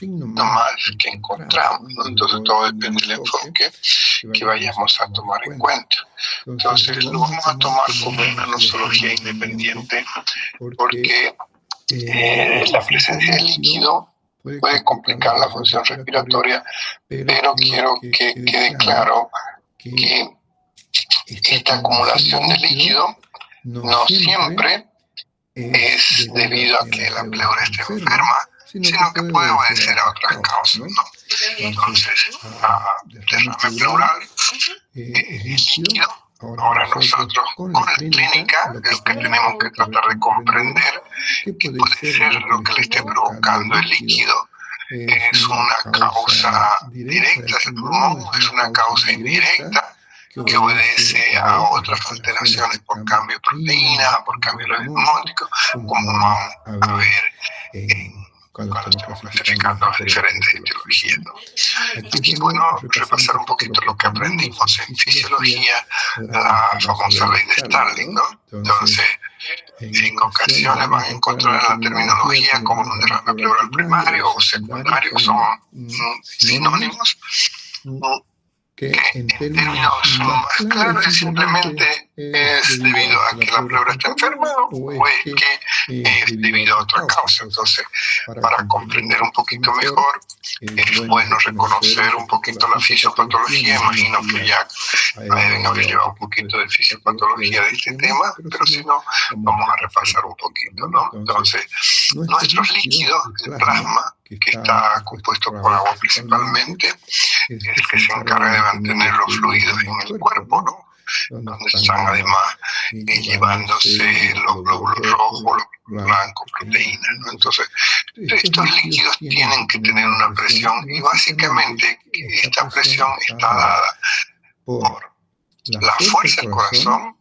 nomás que encontramos, ¿no? Entonces todo depende del enfoque que vayamos a tomar en cuenta. Entonces lo vamos a tomar como una nosología independiente porque la presencia de líquido puede complicar la función respiratoria, pero quiero que quede claro que esta acumulación de líquido no siempre es debido a que la pleura esté enferma, sino que puede obedecer a otras causas, ¿no? Entonces, derrame pleural es líquido. Ahora nosotros, con la clínica, lo que tenemos que tratar de comprender que puede ser lo que le esté provocando el líquido. ¿Es una causa directa del pulmón? ¿Es una causa indirecta que obedece a otras alteraciones por cambio de proteína, por cambio de osmótico, como vamos a ver cuando estamos clasificando las diferentes etiologías, ¿no? Aquí es bueno repasar un poquito lo que aprendimos en fisiología, la famosa ley de Starling, ¿no? Entonces, en ocasiones van a encontrar la terminología como un derrame pleural primario o secundario, son sinónimos. Que en términos más claros simplemente es debido a que la pleura está enferma o es que es debido a otra causa. Entonces, para comprender un poquito mejor, es bueno reconocer un poquito la fisiopatología. Imagino que ya deben haber llevado un poquito de fisiopatología de este tema, pero si no, vamos a repasar un poquito, ¿no? Entonces, nuestros líquidos, el plasma, que está compuesto por agua principalmente, es el que se encarga de mantener los fluidos en el cuerpo, ¿no? Donde están además llevándose los glóbulos rojos, los blancos, proteínas, ¿no? Entonces, estos líquidos tienen que tener una presión y básicamente esta presión está dada por la fuerza del corazón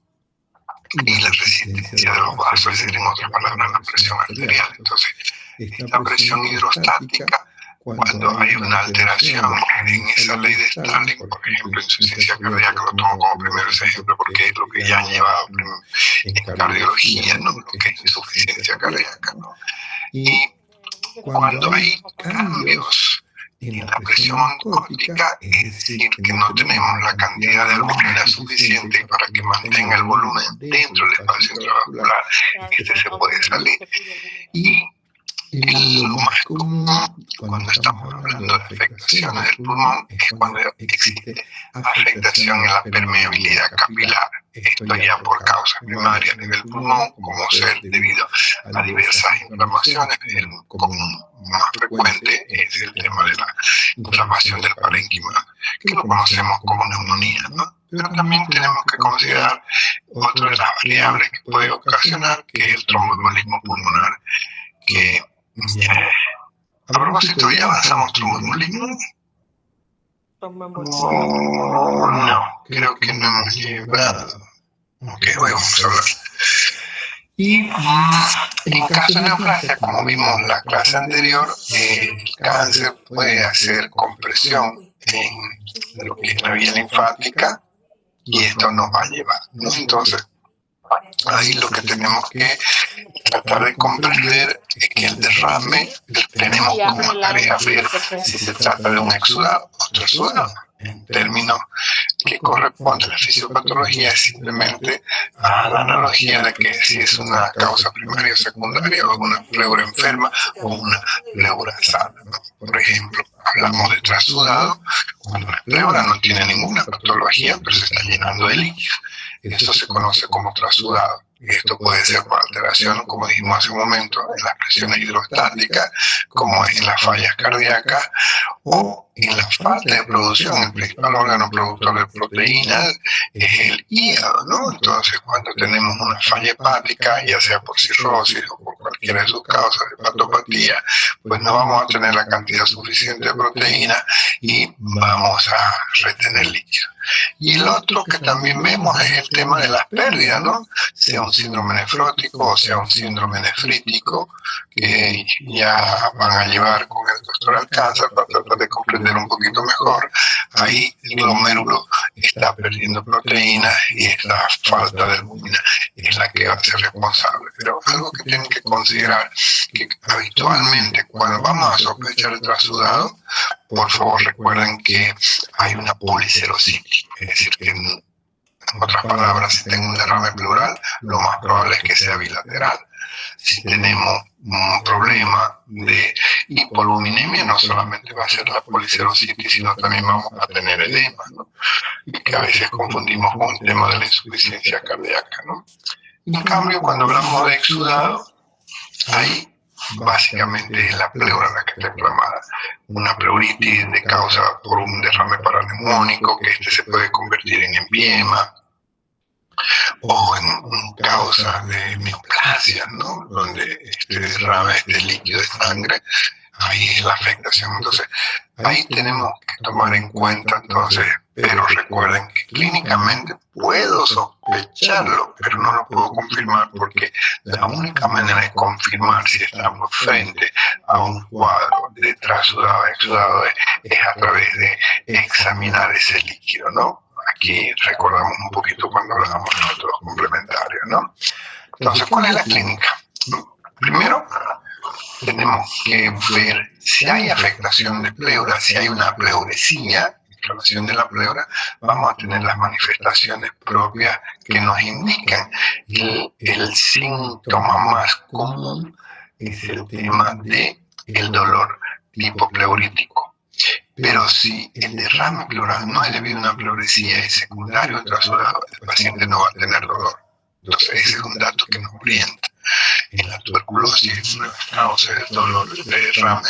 y la resistencia de los vasos, es decir, en otras palabras, la presión arterial. Entonces, esta presión hidrostática, cuando hay una alteración en esa ley de Starling, por ejemplo, insuficiencia cardíaca, lo tomo como primero ese ejemplo porque es lo que ya han llevado en cardiología, ¿no? Lo que es insuficiencia cardíaca, ¿no? Y cuando hay cambios en la presión ondulótica, es decir, que no tenemos la cantidad de albúmina suficiente para que mantenga el volumen dentro del espacio intravascular, este se puede salir. Y lo más común cuando estamos hablando de afectaciones del pulmón es cuando existe afectación en la permeabilidad capilar. Esto ya por causas primarias a nivel pulmón, como ser debido a diversas inflamaciones. El común más frecuente es el tema de la inflamación del parénquima, que lo conocemos como neumonía, ¿no? Pero también tenemos que considerar otra de las variables que puede ocasionar, que es el tromboembolismo pulmonar, que a propósito, ¿ya avanzamos tromboembolismo? No, creo que no hemos llegado. Ok, hoy vamos a hablar. Y en caso de neoplasia, como vimos en la clase anterior, el cáncer puede hacer compresión en lo que es la vía linfática y esto nos va a llevar, ¿no? Entonces, ahí lo que tenemos que tratar de comprender es que el derrame tenemos como tarea ver si se trata de un exudado o trasudado. En términos que corresponde a la fisiopatología es simplemente a la analogía de que si es una causa primaria o secundaria o una pleura enferma o una pleura sana, ¿no? Por ejemplo, hablamos de trasudado cuando la pleura no tiene ninguna patología pero se está llenando de líquido. Eso se conoce como trasudado. Esto puede ser por alteración, como dijimos hace un momento, en las presiones hidrostáticas, como en las fallas cardíacas o en la falta de producción. El principal órgano productor de proteínas es el hígado, ¿no? Entonces, cuando tenemos una falla hepática, ya sea por cirrosis o por cualquiera de sus causas, hepatopatía, pues no vamos a tener la cantidad suficiente de proteína y vamos a retener líquido. Y el otro que también vemos es el tema de las pérdidas, ¿no? Sea un síndrome nefrótico o sea un síndrome nefrítico, que ya van a llevar con el doctor al cáncer para tratar de complicar comprender un poquito mejor, ahí el glomérulo está perdiendo proteínas y esta falta de albúmina es la que va a ser responsable. Pero algo que tienen que considerar, que habitualmente cuando vamos a sospechar el trasudado, por favor recuerden que hay una policerositis, es decir, que en otras palabras, si tengo un derrame pleural, lo más probable es que sea bilateral. Si tenemos un problema de hipoalbuminemia, no solamente va a ser la policerositis, sino también vamos a tener edema, ¿no? Y que a veces confundimos con el tema de la insuficiencia cardíaca, ¿no? En cambio, cuando hablamos de exudado, ahí básicamente es la pleura la que está inflamada. Una pleuritis de causa por un derrame paraneumónico, que se puede convertir en empiema, o en causa de neoplasia, ¿no? Donde este derrame de líquido de sangre, ahí es la afectación. Entonces, ahí tenemos que tomar en cuenta, entonces, pero recuerden que clínicamente puedo sospecharlo, pero no lo puedo confirmar, porque la única manera de confirmar si estamos frente a un cuadro de trasudado exudado es a través de examinar ese líquido, ¿no? Aquí recordamos un poquito cuando hablábamos de nosotros complementarios, ¿no? Entonces, ¿cuál es la clínica? Primero, tenemos que ver si hay afectación de pleura, si hay una pleuresía, inflamación de la pleura, vamos a tener las manifestaciones propias que nos indican. El síntoma más común es el tema del dolor tipo pleurítico. Pero si el derrame pleural no es debido a una pleuresía, es secundario al trasudado, el paciente no va a tener dolor. Entonces, ese es un dato que nos orienta. En la tuberculosis, una causa del dolor de derrame,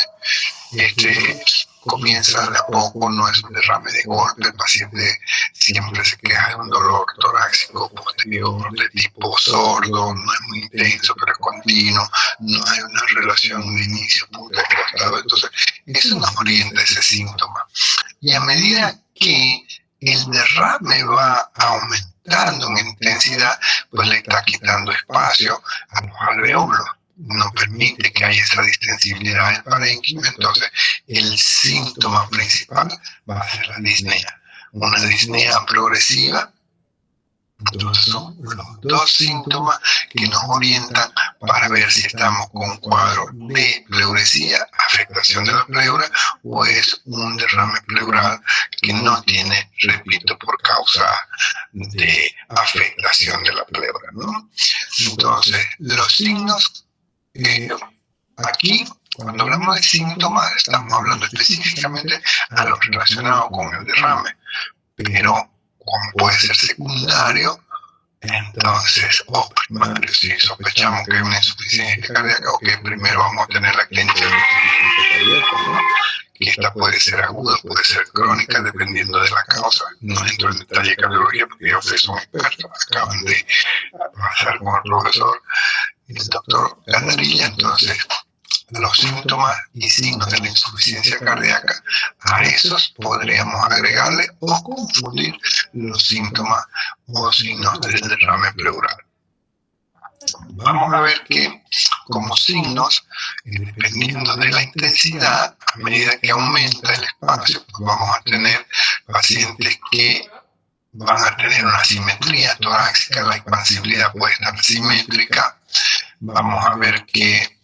comienza de a poco, no es un derrame de golpe, el paciente siempre se queja de un dolor torácico posterior de tipo sordo, no es muy intenso, pero es continuo, no hay una relación de inicio punto de costado. Entonces, eso nos orienta ese síntoma. Y a medida que el derrame va aumentando en intensidad, pues le está quitando espacio a los alveolos. No permite que haya esa distensibilidad del parénquima, entonces el síntoma principal va a ser la disnea. Una disnea progresiva. Entonces son los dos síntomas que nos orientan para ver si estamos con un cuadro de pleuresía, afectación de la pleura, o es un derrame pleural que no tiene, repito, por causa de afectación de la pleura, ¿no? Entonces, los signos, aquí, cuando hablamos de síntomas, estamos hablando específicamente a lo relacionado con el derrame, pero como puede ser secundario, entonces, o primario, si sospechamos que hay una insuficiencia cardíaca, o que primero vamos a tener la clínica de insuficiencia cardíaca, ¿no? Que esta puede ser aguda, puede ser crónica, dependiendo de la causa. No entro en detalle de cardiología porque ustedes son expertos, acaban de pasar con el profesor, el doctor Gandarilla. Entonces, los síntomas y signos de la insuficiencia cardíaca, a esos podríamos agregarle o confundir los síntomas o signos del derrame pleural. Vamos a ver que como signos, dependiendo de la intensidad, a medida que aumenta el espacio, pues vamos a tener pacientes que van a tener una simetría torácica, la expansibilidad puede estar simétrica. Vamos a ver que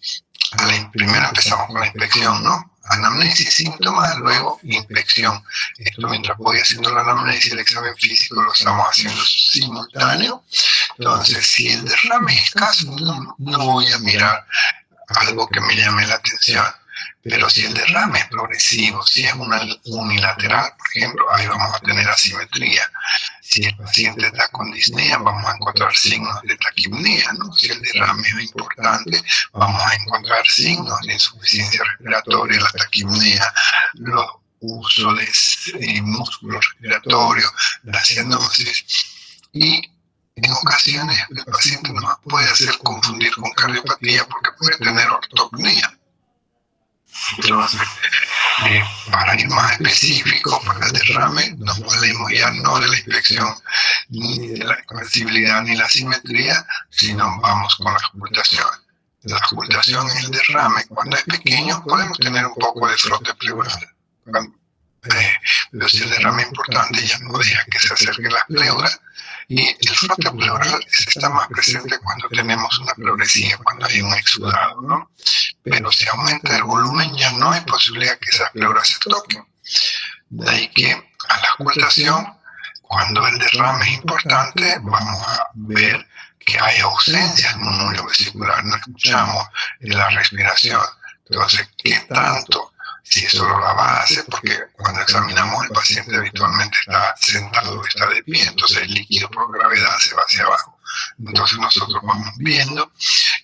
primero empezamos con la inspección, ¿no? Anamnesis, síntomas, luego inspección. Esto mientras voy haciendo la anamnesis, el examen físico lo estamos haciendo simultáneo. Entonces, si el derrame es escaso, no voy a mirar algo que me llame la atención. Pero si el derrame es progresivo, si es unilateral, por ejemplo, ahí vamos a tener asimetría. Si el paciente está con disnea, vamos a encontrar signos de taquipnea, ¿no? Si el derrame es importante, vamos a encontrar signos de insuficiencia respiratoria, la taquipnea, los usos de músculos respiratorios, la cianosis. Y en ocasiones el paciente nos puede hacer confundir con cardiopatía porque puede tener ortopnea. Entonces, para ir más específico, para el derrame, nos valemos ya no de la inspección, ni de la expansibilidad, ni la simetría, sino vamos con la auscultación. La auscultación en el derrame, cuando es pequeño, podemos tener un poco de frote pleural. pero si el derrame es importante, ya no deja que se acerque la pleura. Y el frote pleural está más presente cuando tenemos una pleuresía, cuando hay un exudado, ¿no? Pero si aumenta el volumen, ya no hay posibilidad que esas pleuras se toquen. De ahí que a la ocultación, cuando el derrame es importante, vamos a ver que hay ausencia del murmullo vesicular, no escuchamos la respiración. Entonces, ¿qué tanto? Si es solo la base, porque cuando examinamos el paciente habitualmente está sentado o está de pie, entonces el líquido por gravedad se va hacia abajo. Entonces nosotros vamos viendo,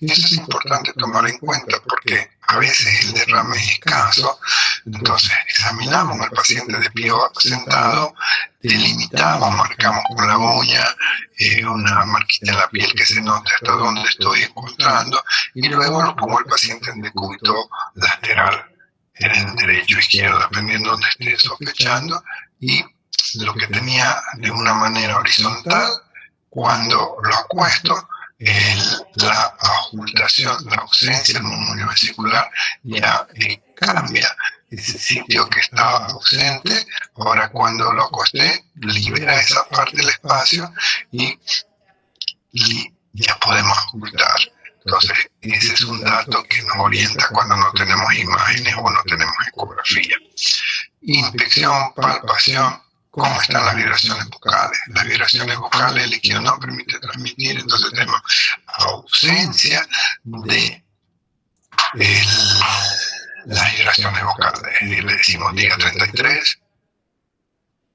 y eso es importante tomar en cuenta porque a veces el derrame es escaso, entonces examinamos al paciente de pie o sentado, delimitamos, marcamos con la uña una marquita en la piel que se note hasta dónde estoy encontrando, y luego lo pongo al paciente en decúbito lateral, en derecho o izquierdo, dependiendo de donde esté sospechando, y lo que tenía de una manera horizontal, cuando lo acuesto, la ocultación, la ausencia del murmullo vesicular ya cambia. Ese sitio que estaba ausente, ahora cuando lo acosté, libera esa parte del espacio y ya podemos ocultar. Entonces, ese es un dato que nos orienta cuando no tenemos imágenes o no tenemos ecografía. Inspección, palpación, ¿cómo están las vibraciones vocales? Las vibraciones vocales, el líquido no permite transmitir, entonces tenemos ausencia de las vibraciones vocales. Es decir, le decimos diga 33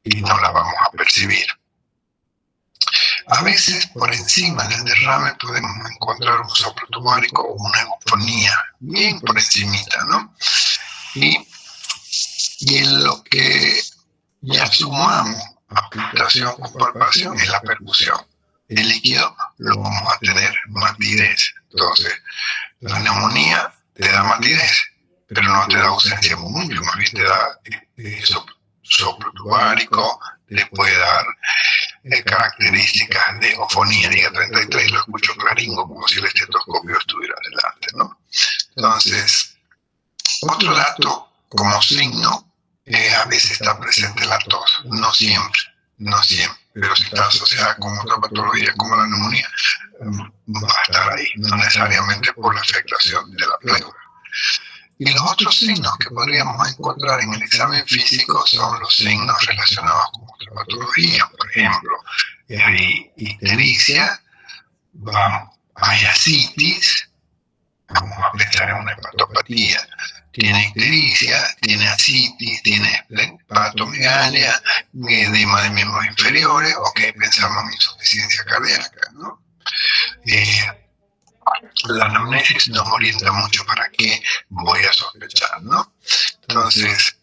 y no la vamos a percibir. A veces, por encima del derrame, podemos encontrar un soplo tubárico o una eufonía, bien por encimita, ¿no? Y en lo que ya sumamos ocultación con palpación es la percusión. El líquido lo vamos a tener matidez. Entonces, la neumonía te da matidez, pero no te da ausencia de murmullo, más bien te da soplo tubárico, le puede dar características de eufonía, diga 33, lo escucho claringo, como si el estetoscopio estuviera delante, ¿no? Entonces, otro dato como signo, a veces está presente la tos, no siempre, pero si está asociada con otra patología como la neumonía, va a estar ahí, no necesariamente por la afectación de la pleura. Y los otros signos que podríamos encontrar en el examen físico son los signos relacionados con otra patología. Por ejemplo, hay ictericia, hay ascitis, vamos a pensar en una hepatopatía. Tiene ictericia, tiene ascitis, tiene hepatomegalia, edema de miembros inferiores, o que pensamos en insuficiencia cardíaca, ¿no? La anamnesis nos orienta mucho para qué voy a sospechar, ¿no? Entonces,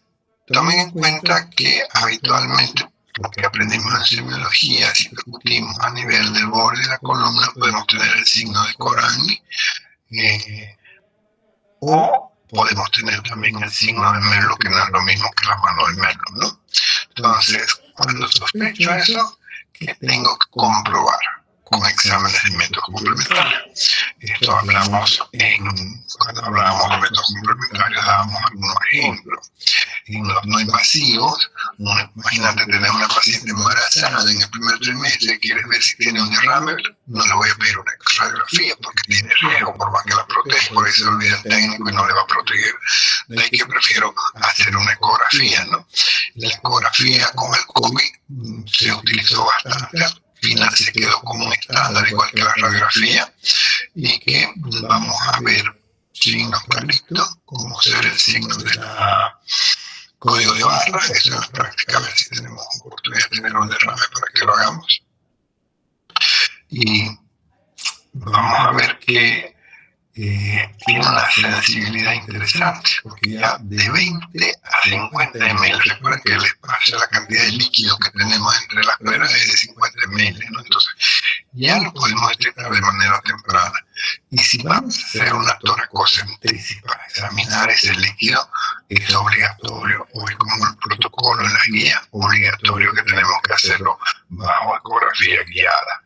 tomen en cuenta que habitualmente, porque aprendimos en semiología, si discutimos a nivel del borde de la columna, podemos tener el signo de Coragne, o podemos tener también el signo de Merlo, que no es lo mismo que la mano de Merlo, ¿no? Entonces, cuando sospecho eso, ¿qué tengo que comprobar? Con exámenes de métodos complementarios. Esto hablamos cuando hablábamos de métodos complementarios, dábamos algunos ejemplos. En los no invasivos, imagínate tener una paciente embarazada en el primer trimestre, quieres ver si tiene un derrame, no le voy a pedir una radiografía porque tiene riesgo, por más que la protege, por eso se olvida el técnico y no le va a proteger. De ahí que prefiero hacer una ecografía, ¿no? La ecografía con el COVID se utilizó bastante. Final se quedó como un estándar, igual que la radiografía, y que vamos a ver signos claritos, como ser el signo de la código de barra. Eso es práctica, a ver si tenemos oportunidad de tener un derrame para que lo hagamos. Y vamos a ver que tiene una sensibilidad interesante, porque ya de 20 a 50 ml, recuerden que el espacio, la cantidad de líquido que tenemos entre las pleras es de 50 ml, ¿no? Entonces, ya lo podemos detectar de manera temprana. Y si vamos a hacer una toracocentesis para examinar ese líquido, es obligatorio, hoy como el protocolo en la guía, obligatorio que tenemos que hacerlo bajo ecografía guiada.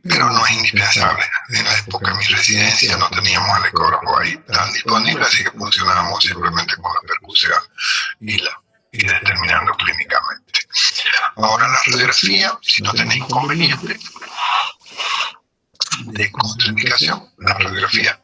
Pero no es indispensable. En la época de mi residencia no teníamos el ecógrafo ahí tan disponible, así que funcionábamos simplemente con la percusión. y determinarlo clínicamente. Ahora la radiografía, si no tenéis inconveniente de contraindicación, la radiografía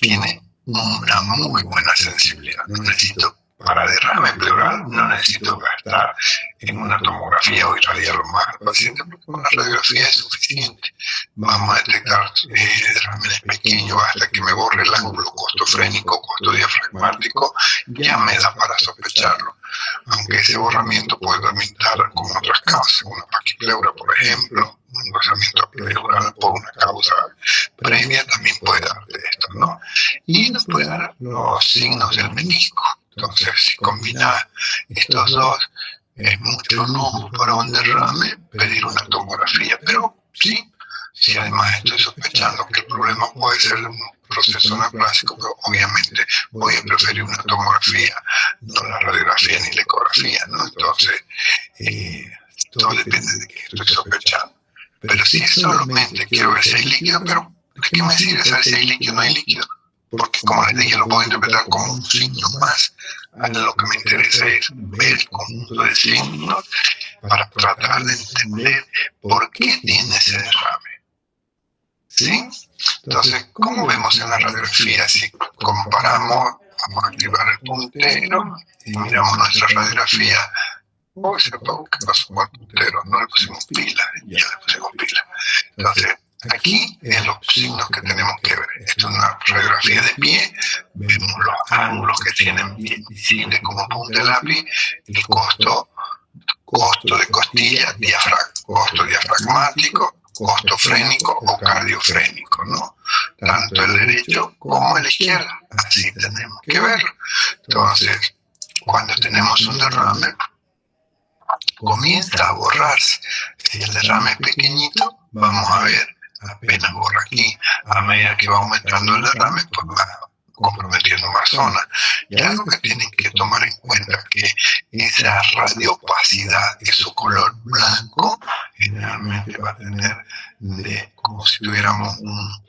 tiene una muy buena sensibilidad. No necesito, para derrame pleural, no necesito gastar en una tomografía o irradiarlo más al paciente, porque con la radiografía es suficiente. Vamos a detectar derrames pequeños hasta que me borre el ángulo costofrénico, costo diafragmático, ya me da para sospecharlo. Aunque ese borramiento puede también dar con otras causas, una paquipleura, por ejemplo, un engrosamiento pleural por una causa previa también puede dar de esto, ¿no? Y nos puede dar los signos del menisco. Entonces, si combina estos dos, es mucho no para un derrame pedir una tomografía, pero sí, si además estoy sospechando que el problema puede ser un proceso neoplásico, pero obviamente voy a preferir una tomografía, no la radiografía ni la ecografía, ¿no? Entonces, todo depende de qué estoy sospechando. Pero si solamente quiero ver si hay líquido, pero ¿de qué me sirve saber si hay líquido o no hay líquido? Porque, como les dije, lo puedo interpretar como un signo más. Lo que me interesa es ver el conjunto de signos para tratar de entender por qué tiene ese derrame. ¿Sí? Entonces, ¿cómo vemos en la radiografía? Si comparamos, vamos a activar el puntero y miramos nuestra radiografía. ¿Qué pasó con el puntero? No le pusimos pila, ya le pusimos pila. Entonces, aquí es los signos que tenemos que ver. Esto es una radiografía de pie, vemos los ángulos que tienen bien visibles como punta de lápiz, el costo de costilla, costo diafragmático, costo frénico o cardiofrénico, ¿no? Tanto el derecho como el izquierdo. Así tenemos que verlo. Entonces, cuando tenemos un derrame, comienza a borrarse. Si el derrame es pequeñito, vamos a ver, apenas borra aquí. A medida que va aumentando el derrame, pues va comprometiendo más zonas. Y algo que tienen que tomar en cuenta que esa radiopacidad, su color blanco, generalmente va a tener como si tuviéramos un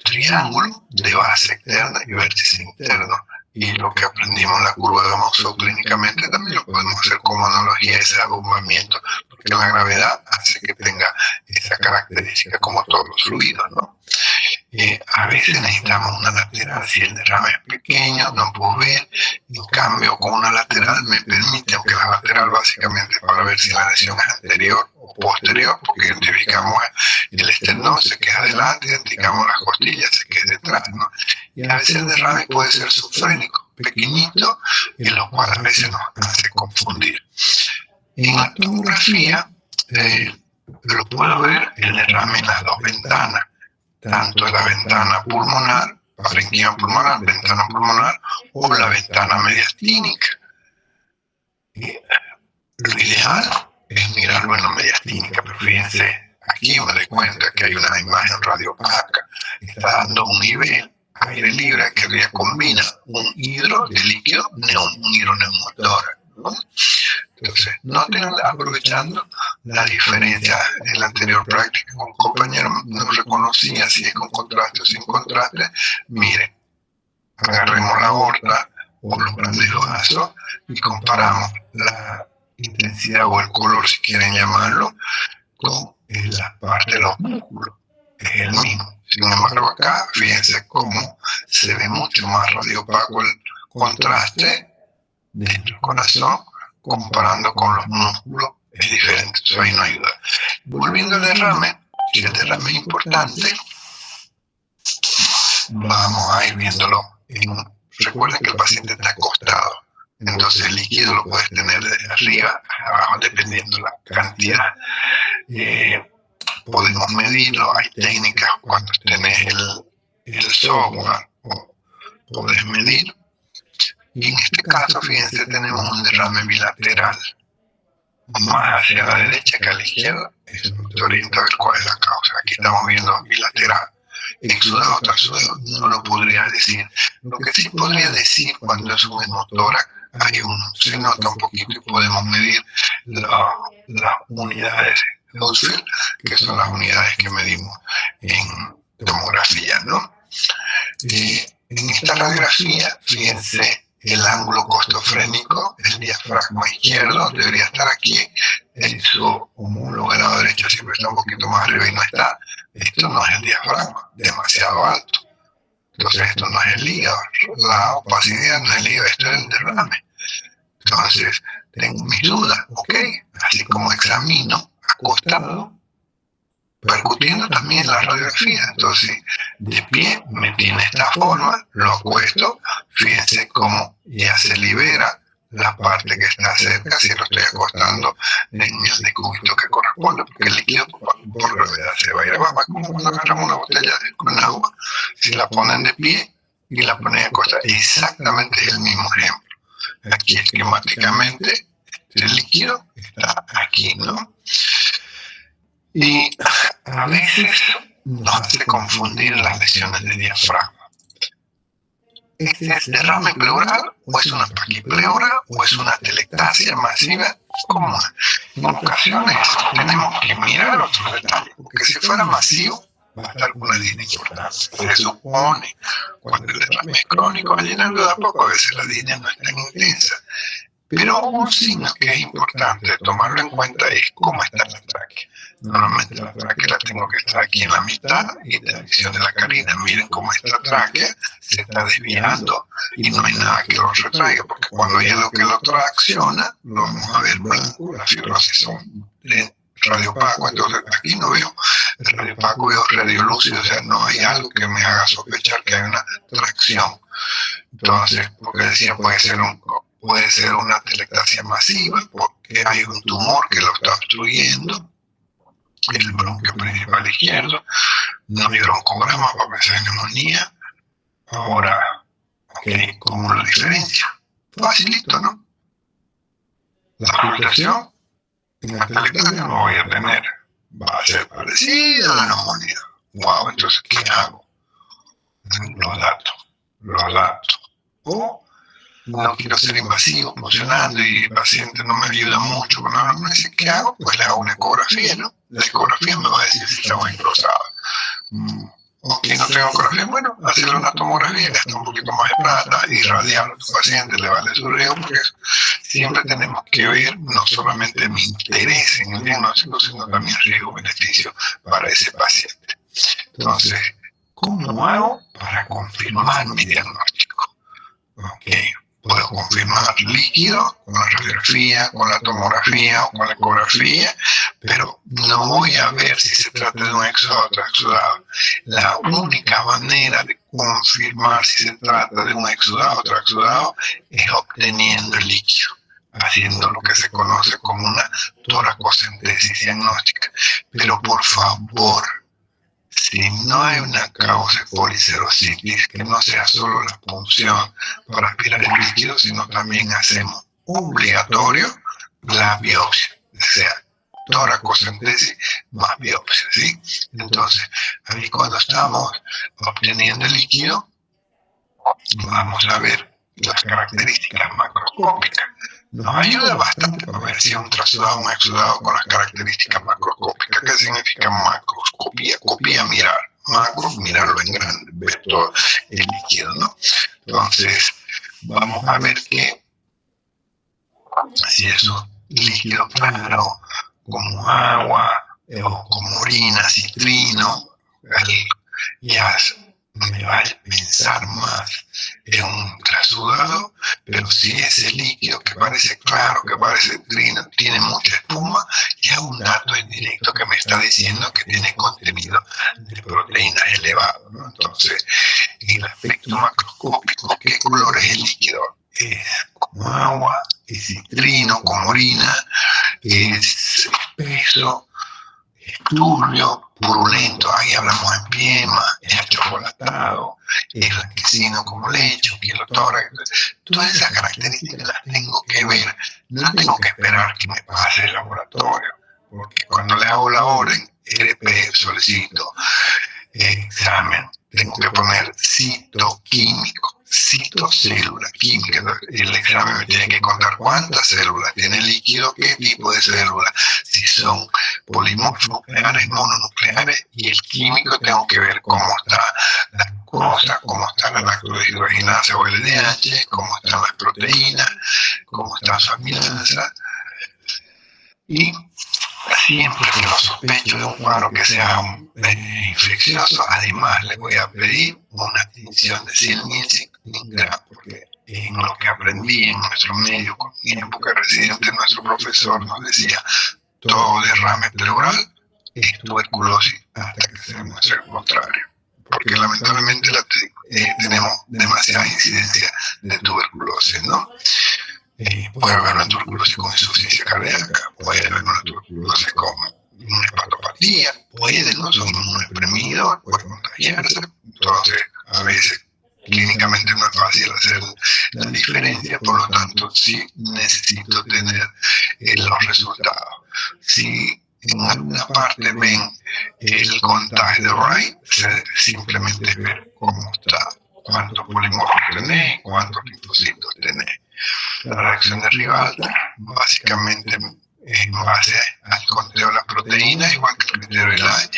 triángulo de base externa y vértice interno. Y lo que aprendimos en la curva de Monceau clínicamente también lo podemos hacer como analogía a ese abombamiento, porque la gravedad hace que tenga esa característica como todos los fluidos, ¿no? A veces necesitamos una lateral. Si el derrame es pequeño, no puedo ver. En cambio, con una lateral me permite, aunque la lateral básicamente para ver si la lesión es anterior o posterior, porque identificamos el esternón, se queda adelante, identificamos las costillas, se queda detrás, ¿no? Y a veces el derrame puede ser subfrénico, pequeñito, en lo cual a veces nos hace confundir. En la tomografía, lo puedo ver el derrame en las dos ventanas, tanto en la ventana pulmonar, parenquima pulmonar, ventana pulmonar, o la ventana mediastínica. Lo ideal es mirarlo en la mediastínica, pero fíjense, aquí me doy cuenta que hay una imagen radiopaca, está dando un nivel aire libre que ya combina un hidro de líquido, un hidroneumotórax, ¿no? Entonces, noten, aprovechando la diferencia en la anterior práctica, un compañero no reconocía si es con contraste o sin contraste. Miren, agarremos la aorta o los grandes vasos y comparamos la intensidad o el color, si quieren llamarlo, con la parte de los músculos. Es el mismo. Sin embargo, acá, fíjense cómo se ve mucho más radiopaco el contraste dentro del corazón, comparando con los músculos, es diferente, eso ahí no ayuda. Volviendo al derrame, si el derrame es importante, vamos a ir viéndolo. Recuerda que el paciente está acostado, entonces el líquido lo puedes tener desde arriba a abajo, dependiendo la cantidad. Podemos medirlo, hay técnicas cuando tenés el software, o podés medir. Y en este caso, fíjense, tenemos un derrame bilateral, más hacia la derecha que a la izquierda. Eso nos orienta a ver cuál es la causa. Aquí estamos viendo bilateral. Exudado tras sudado, no lo podría decir. Lo que sí podría decir, cuando es un hemotórax, se nota un poquito y podemos medir las unidades de Husfeld, que son las unidades que medimos en tomografía, ¿no? En esta radiografía, fíjense, el ángulo costofrénico, el diafragma izquierdo, debería estar aquí, en su homólogo del lado derecho siempre está un poquito más arriba y no está. Esto no es el diafragma, demasiado alto. Entonces esto no es el hígado, la opacidad no es el hígado, esto es el derrame. Entonces tengo mis dudas, ok, así como examino acostado, percutiendo también la radiografía. Entonces, de pie me tiene esta forma, lo acuesto, fíjense cómo ya se libera la parte que está cerca, si lo estoy acostando en el decúbito que corresponde, porque el líquido por gravedad se va a ir abajo, como cuando agarramos una botella con agua, si la ponen de pie y la ponen acostada, exactamente es el mismo ejemplo. Aquí esquemáticamente el líquido está aquí, ¿no? Y a veces nos hace confundir las lesiones de diafragma. ¿Este es derrame pleural o es una paquipleural o es una telectasia masiva común? En ocasiones tenemos que mirar otros detalles, porque si fuera masivo va a estar con una disnea importante. Se supone, cuando el derrame es crónico, va llenando de a poco, a veces la disnea no es tan intensa. Pero un signo que es importante tomarlo en cuenta es cómo está la tráquea. Normalmente la tráquea la tengo que estar aquí en la mitad y de la visión de la carina. Miren cómo esta tráquea se está desviando y no hay nada que lo retraiga, porque cuando ya lo que lo tracciona, lo vamos a ver blanco, las fibrosis son radiopaco, entonces aquí no veo radiopaco, veo radiolúcido, o sea, no hay algo que me haga sospechar que hay una tracción. Entonces, porque decía, puede ser una telectasia masiva, porque hay un tumor que lo está obstruyendo, el bronquio principal izquierdo, no hay broncograma para pensar en neumonía. Ahora, okay, ¿cómo lo diferencia? Facilito, ¿no? La filtración en la telectasia no voy a tener, va a ser parecida a la neumonía. Wow, entonces, ¿qué hago? Los datos. O no quiero ser invasivo, emocionando y el paciente no me ayuda mucho. Bueno, no sé qué hago, pues le hago una ecografía, ¿no? La ecografía me va a decir si está muy engrosada. Ok, no tengo ecografía, bueno, hacerle una tomografía, gasta un poquito más de plata, irradiar a tu paciente, le vale su riesgo, porque siempre tenemos que ver no solamente mi interés en el diagnóstico, sino también riesgo-beneficio para ese paciente. Entonces, ¿cómo hago para confirmar mi diagnóstico? Ok, puedo confirmar líquido con la radiografía, con la tomografía o con la ecografía, pero no voy a ver si se trata de un exudado o transudado. La única manera de confirmar si se trata de un exudado o transudado es obteniendo el líquido, haciendo lo que se conoce como una toracocentesis diagnóstica. Pero por favor, si no hay una causa de policerositis, que no sea solo la punción para aspirar el líquido, sino también hacemos obligatorio la biopsia, o sea, toracocentesis más biopsia, ¿sí? Entonces, ahí cuando estamos obteniendo el líquido, vamos a ver las características macroscópicas. Nos ayuda bastante para ver si es un trasudado o un exudado con las características macroscópicas. ¿Qué significa macroscopía? Copia, mirar. Macro, mirarlo en grande, ver todo el líquido, ¿no? Entonces, vamos a ver que si es un líquido claro, como agua, o como orina, citrino, ya me va a pensar más en un trasudado, pero si ese líquido que parece claro, que parece trino, tiene mucha espuma, ya un dato indirecto que me está diciendo que tiene contenido de proteínas elevado, ¿no? Entonces, el aspecto macroscópico, ¿qué color es el líquido? Es como agua, es citrino, como orina, es espeso, es turbio, purulento, ahí hablamos en piema, es achocolatado, es blanquecino como leche, quielotórax. Todas esas características las tengo que ver, no tengo que esperar que me pase el laboratorio, porque cuando le hago la orden, RP, solicito examen, tengo que poner citoquímico, citocélula química. El examen me tiene que contar cuántas células tiene el líquido, qué tipo de células, si son polimorfos nucleares, mononucleares, y el químico tengo que ver cómo está la glucosa, cómo está la lactodeshidrogenasa o LDH, cómo están las proteínas, cómo están sus amilasa. Y siempre que lo sospecho de un cuadro que sea infeccioso, además le voy a pedir una tinción de 100 miligramos, porque en lo que aprendí en nuestro medio, en mi época residente, nuestro profesor nos decía, todo derrame pleural es tuberculosis hasta que se demuestre el contrario, porque lamentablemente tenemos demasiada incidencia de tuberculosis, ¿no? Puede haber una tuberculosis con insuficiencia cardíaca, puede haber una tuberculosis con una hepatopatía, puede no ser inmunodeprimido, puede contagiarse. Entonces, a veces clínicamente no es fácil hacer la diferencia, por lo tanto, sí necesito tener los resultados. Si en alguna parte ven el contagio de Wright, simplemente es ver cómo está, cuántos polimorfos tenés, cuántos linfocitos tenés. La reacción de Rivalta, básicamente en base al conteo de las proteínas, igual que el criterio de Lai,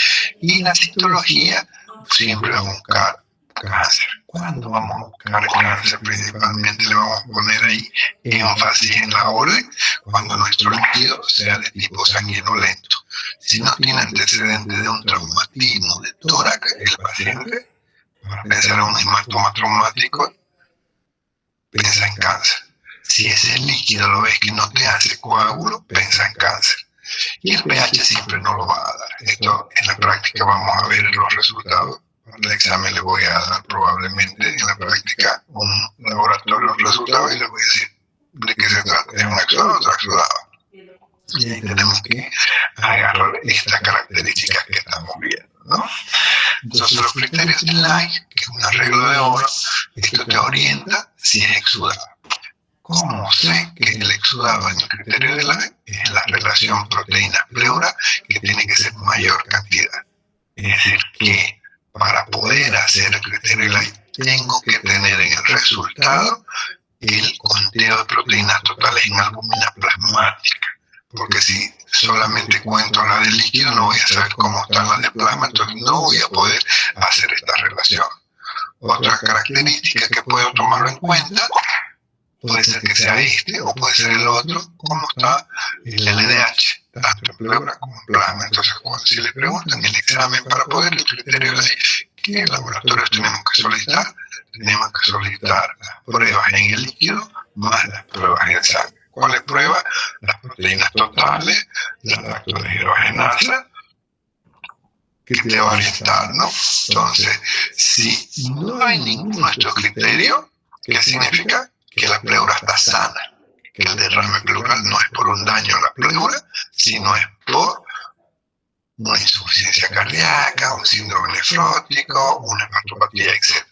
y la citología siempre va a buscar cáncer. ¿Cuándo vamos a buscar cáncer? Principalmente le vamos a poner ahí énfasis en la orden cuando nuestro líquido sea de tipo sanguinolento. Si no tiene antecedentes de un traumatismo de tórax, el paciente, para pensar en un hematoma traumático, piensa en cáncer. Si ese líquido lo ves que no te hace coágulo, piensa en cáncer. Y el pH siempre no lo va a dar. Esto en la práctica vamos a ver los resultados. El examen le voy a dar probablemente en la práctica un laboratorio los resultados y le voy a decir de qué se trata. ¿Es un exudado o otro exudado? Y ahí tenemos que agarrar estas características que estamos viendo, ¿no? Entonces los criterios de Lai, que es un arreglo de oro, esto te orienta si es exudado. ¿Cómo sé que el exudado en el criterio de Lai es la relación proteína-pleura que tiene que ser mayor cantidad? Es decir, que para poder hacer el criterio de Lai tengo que tener en el resultado el conteo de proteínas totales en albúmina plasmática. Porque si solamente cuento la de líquido, no voy a saber cómo están las de plasma, entonces no voy a poder hacer esta relación. Otra característica que puedo tomarlo en cuenta, puede ser que sea este o puede ser el otro, cómo está el LDH, tanto en pleura como en plasma. Entonces, si le preguntan el examen para poder el criterio de qué laboratorios tenemos que solicitar las pruebas en el líquido más las pruebas en el sangre. ¿Cuáles pruebas? Las proteínas totales, la lactodeshidrogenasa, que te va a orientar, ¿no? Entonces, si no hay ninguno de estos criterios, ¿qué significa? Que la pleura está sana, que el derrame pleural no es por un daño a la pleura, sino es por una insuficiencia cardíaca, un síndrome nefrótico, una hepatopatía, etc.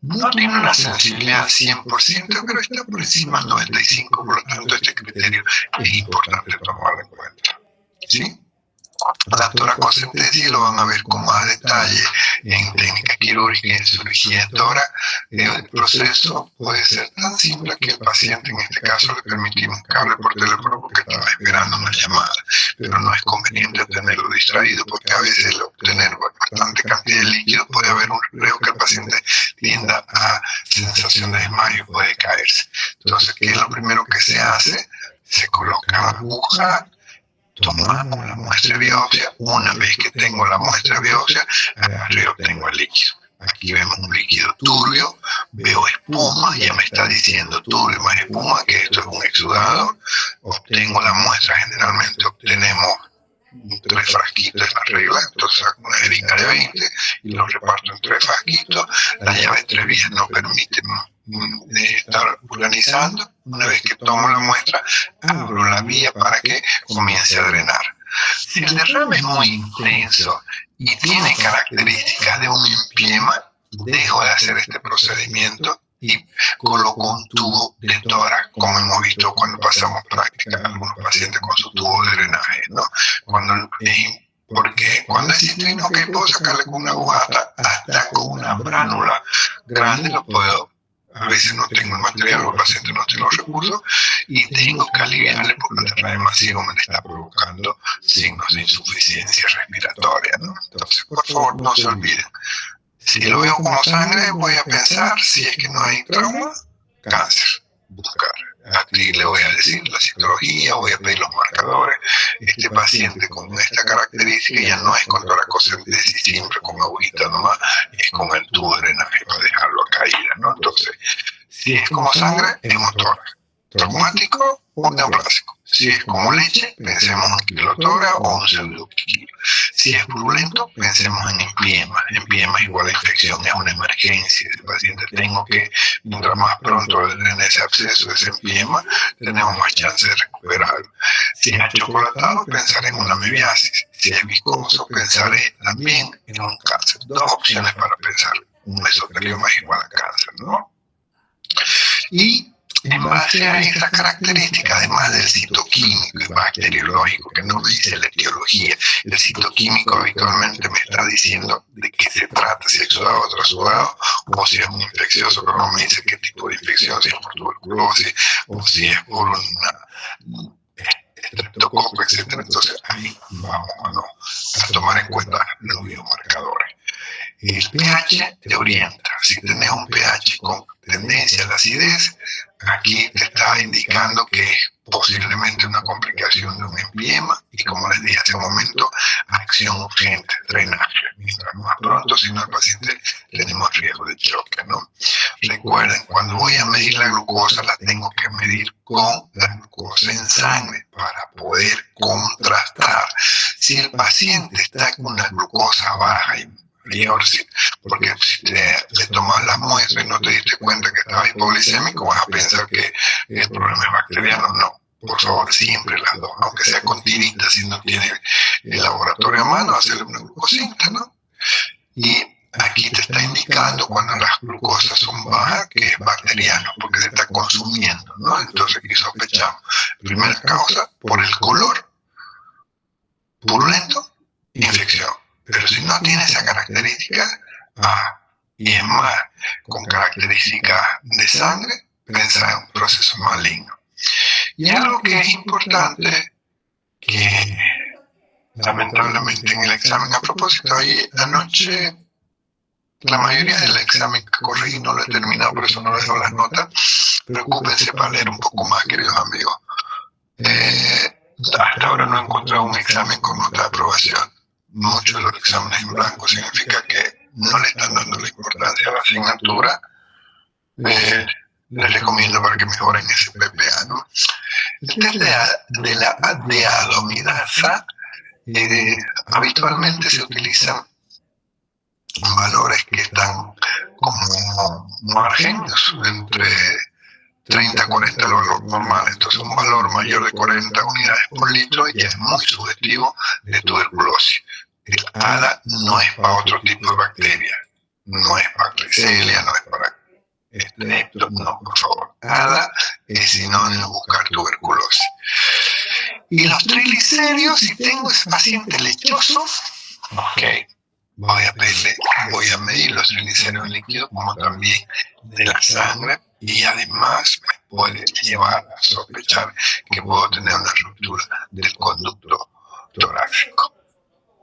No tiene una sensibilidad 100%, pero está por encima del 95%, por lo tanto este criterio es importante tomarlo en cuenta. ¿Sí? La toracocentesis lo van a ver con más detalle en técnica quirúrgica y en cirugía de tórax. El proceso puede ser tan simple que el paciente, en este caso, le permitimos que hable por teléfono porque estaba esperando una llamada, pero no es conveniente tenerlo distraído porque a veces el obtener bastante cantidad de líquido puede haber un riesgo que el paciente tienda a sensación de desmayo y puede caerse. Entonces, ¿qué es lo primero que se hace? Se coloca la aguja, tomamos la muestra de biopsia. Una vez que tengo la muestra de biopsia, agarro y obtengo el líquido. Aquí vemos un líquido turbio, veo espuma, ya me está diciendo turbio más espuma, que esto es un exudado. Obtengo la muestra, generalmente obtenemos 3 frasquitos de la regla, entonces saco una jeringa de 20 y lo reparto en 3 frasquitos. La llave 3 vías no permite estar organizando. Una vez que tomo la muestra, abro la vía para que comience a drenar. Si el derrame es muy intenso y tiene características de un empiema, dejo de hacer este procedimiento y coloco un tubo de tórax, como hemos visto cuando pasamos práctica en algunos pacientes con su tubo de drenaje, ¿no? Porque cuando es citrino, que puedo sacarle con una aguja hasta con una bránula grande, lo puedo. A veces no tengo el material, los pacientes no tienen los recursos y tengo que aliviarle porque el derrame masivo me le está provocando signos de insuficiencia respiratoria, ¿no? Entonces, por favor, no se olviden. Si Si lo veo como sangre, voy a pensar, si es que no hay trauma, cáncer. Buscar. Aquí le voy a decir la citología, voy a pedir los marcadores. Este paciente con esta característica ya no es con toracocentesis simple, con agujita nomás, es con el tubo de drenaje para dejarlo a caída, ¿no? Entonces, si es como sangre, es un tórax. Traumático o neoplásico. Si es como leche, pensemos en kilotora o un pseudokilo. Si es purulento, pensemos en empiema. Empiema es igual a infección, es una emergencia. Si el paciente tengo que, mientras más pronto drene ese absceso, ese empiema, tenemos más chance de recuperarlo. Si es achocolatado, pensar en una amebiasis. Si es viscoso, pensaré también en un cáncer. Dos opciones para pensar. Un mesotelioma es igual a cáncer, ¿no? Y en base a esta característica, además del citoquímico y bacteriológico, que no me dice la etiología, el citoquímico habitualmente me está diciendo de qué se trata, si es exudado o trasudado, o si es un infeccioso, pero no me dice qué tipo de infección, si es por tuberculosis, o si es por una estreptococo, etc. Entonces ahí vamos a tomar en cuenta los biomarcadores. El pH te orienta. Si tenés un pH con tendencia a la acidez, aquí te está indicando que es posiblemente una complicación de un empiema y, como les dije hace un momento, acción urgente, drenaje. Mientras más pronto, si no, el paciente tenemos riesgo de choque, ¿no? Recuerden, cuando voy a medir la glucosa, la tengo que medir con la glucosa en sangre para poder contrastar. Si el paciente está con una glucosa baja y porque si le tomas las muestras y no te diste cuenta que estaba hipoglicémico, vas a pensar que el problema es bacteriano. No, por favor, siempre las dos, aunque sea con tirita, si no tiene el laboratorio a mano, hacerle una glucosita, ¿no? Y aquí te está indicando cuando las glucosas son bajas que es bacteriano, porque se está consumiendo, ¿no? Entonces aquí sospechamos. Primera causa, por el color, purulento, infección. Pero si no tiene esa característica, y es más, con características de sangre, pensar en un proceso maligno. Y algo que es importante, que lamentablemente en el examen, a propósito, anoche, la mayoría del examen que corrí no lo he terminado, por eso no les doy las notas. Preocúpense para leer un poco más, queridos amigos. Hasta ahora no he encontrado un examen con nota de aprobación. Muchos de los exámenes en blanco significa que no le están dando la importancia a la asignatura. Les recomiendo para que mejoren ese PPA, ¿no? El test de la deadomidasa, habitualmente se utilizan valores que están como margenes entre 30 a 40 el valor normal. Entonces un valor mayor de 40 unidades por litro ya es muy sugestivo de tuberculosis. El ADA no es para otro tipo de bacteria, no es para Klebsiella, no es para Streptococcus, no, por favor. ADA es sinónimo de buscar tuberculosis. Y los triglicéridos, si tengo ese paciente lechoso, ok, voy a medir los triglicéridos líquidos como también de la sangre, y además me puede llevar a sospechar que puedo tener una ruptura del conducto torácico.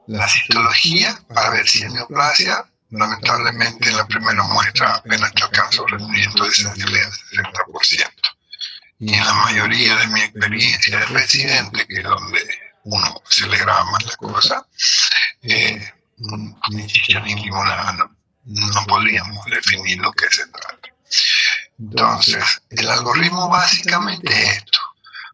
La citología, para ver si es neoplasia, lamentablemente en la primera muestra apenas te alcanza un rendimiento de sensibilidad del 60%. Y en la mayoría de mi experiencia de residente, que es donde uno se le graba más la cosa, ni chicha ni limonada no podríamos definir lo que se trata. Entonces, el algoritmo básicamente es esto.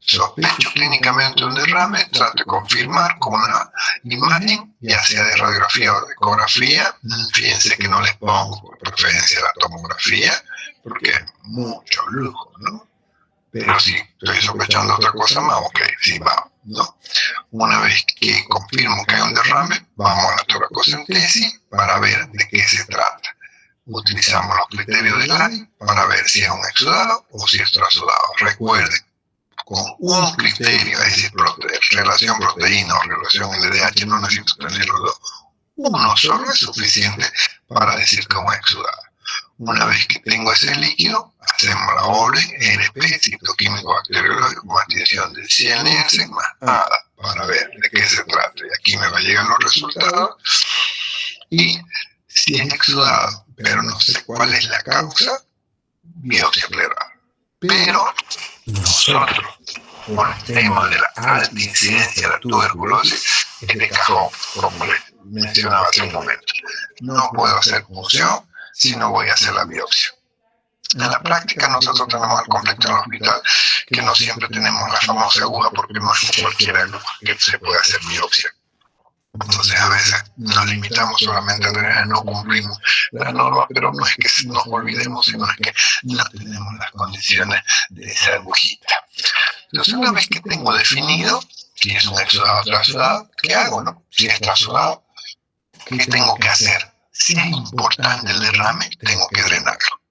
Sospecho clínicamente un derrame, trato de confirmar con una imagen, ya sea de radiografía o de ecografía. Fíjense que no les pongo por preferencia la tomografía, porque es mucho lujo, ¿no? Pero si estoy sospechando otra cosa más, ok, sí, vamos, ¿no? Una vez que confirmo que hay un derrame, vamos a la toracocentesis para ver de qué se trata. Utilizamos los criterios de Gray para ver si es un exudado o si es trasudado. Recuerden, con un criterio, es decir, relación proteína o relación LDH, no necesito tener los dos. Uno solo es suficiente para decir que es un exudado. Una vez que tengo ese líquido, hacemos la orden ERP, citoquímico bacteriológico, más adición del CNS, más ADA, para ver de qué se trata. Y aquí me van a llegar los resultados. Y si Si es exudado, pero no sé cuál es la causa, biopsia pleural. Pero nosotros, por el tema de la alta incidencia de la tuberculosis, es de cajón, como les mencionaba hace un momento. No puedo hacer punción si no voy a hacer la biopsia. En la práctica nosotros tenemos el conflicto en el hospital que no siempre tenemos la famosa aguja porque no es cualquier aguja que se puede hacer biopsia. Entonces a veces nos limitamos solamente a tener, no cumplimos la norma, pero no es que nos olvidemos, sino es que no tenemos las condiciones de esa agujita. Entonces una vez que tengo definido si es un exudado o trasudado, ¿qué hago, no? Si es trasudado, ¿qué tengo que hacer? Si es importante el derrame, tengo que drenarlo.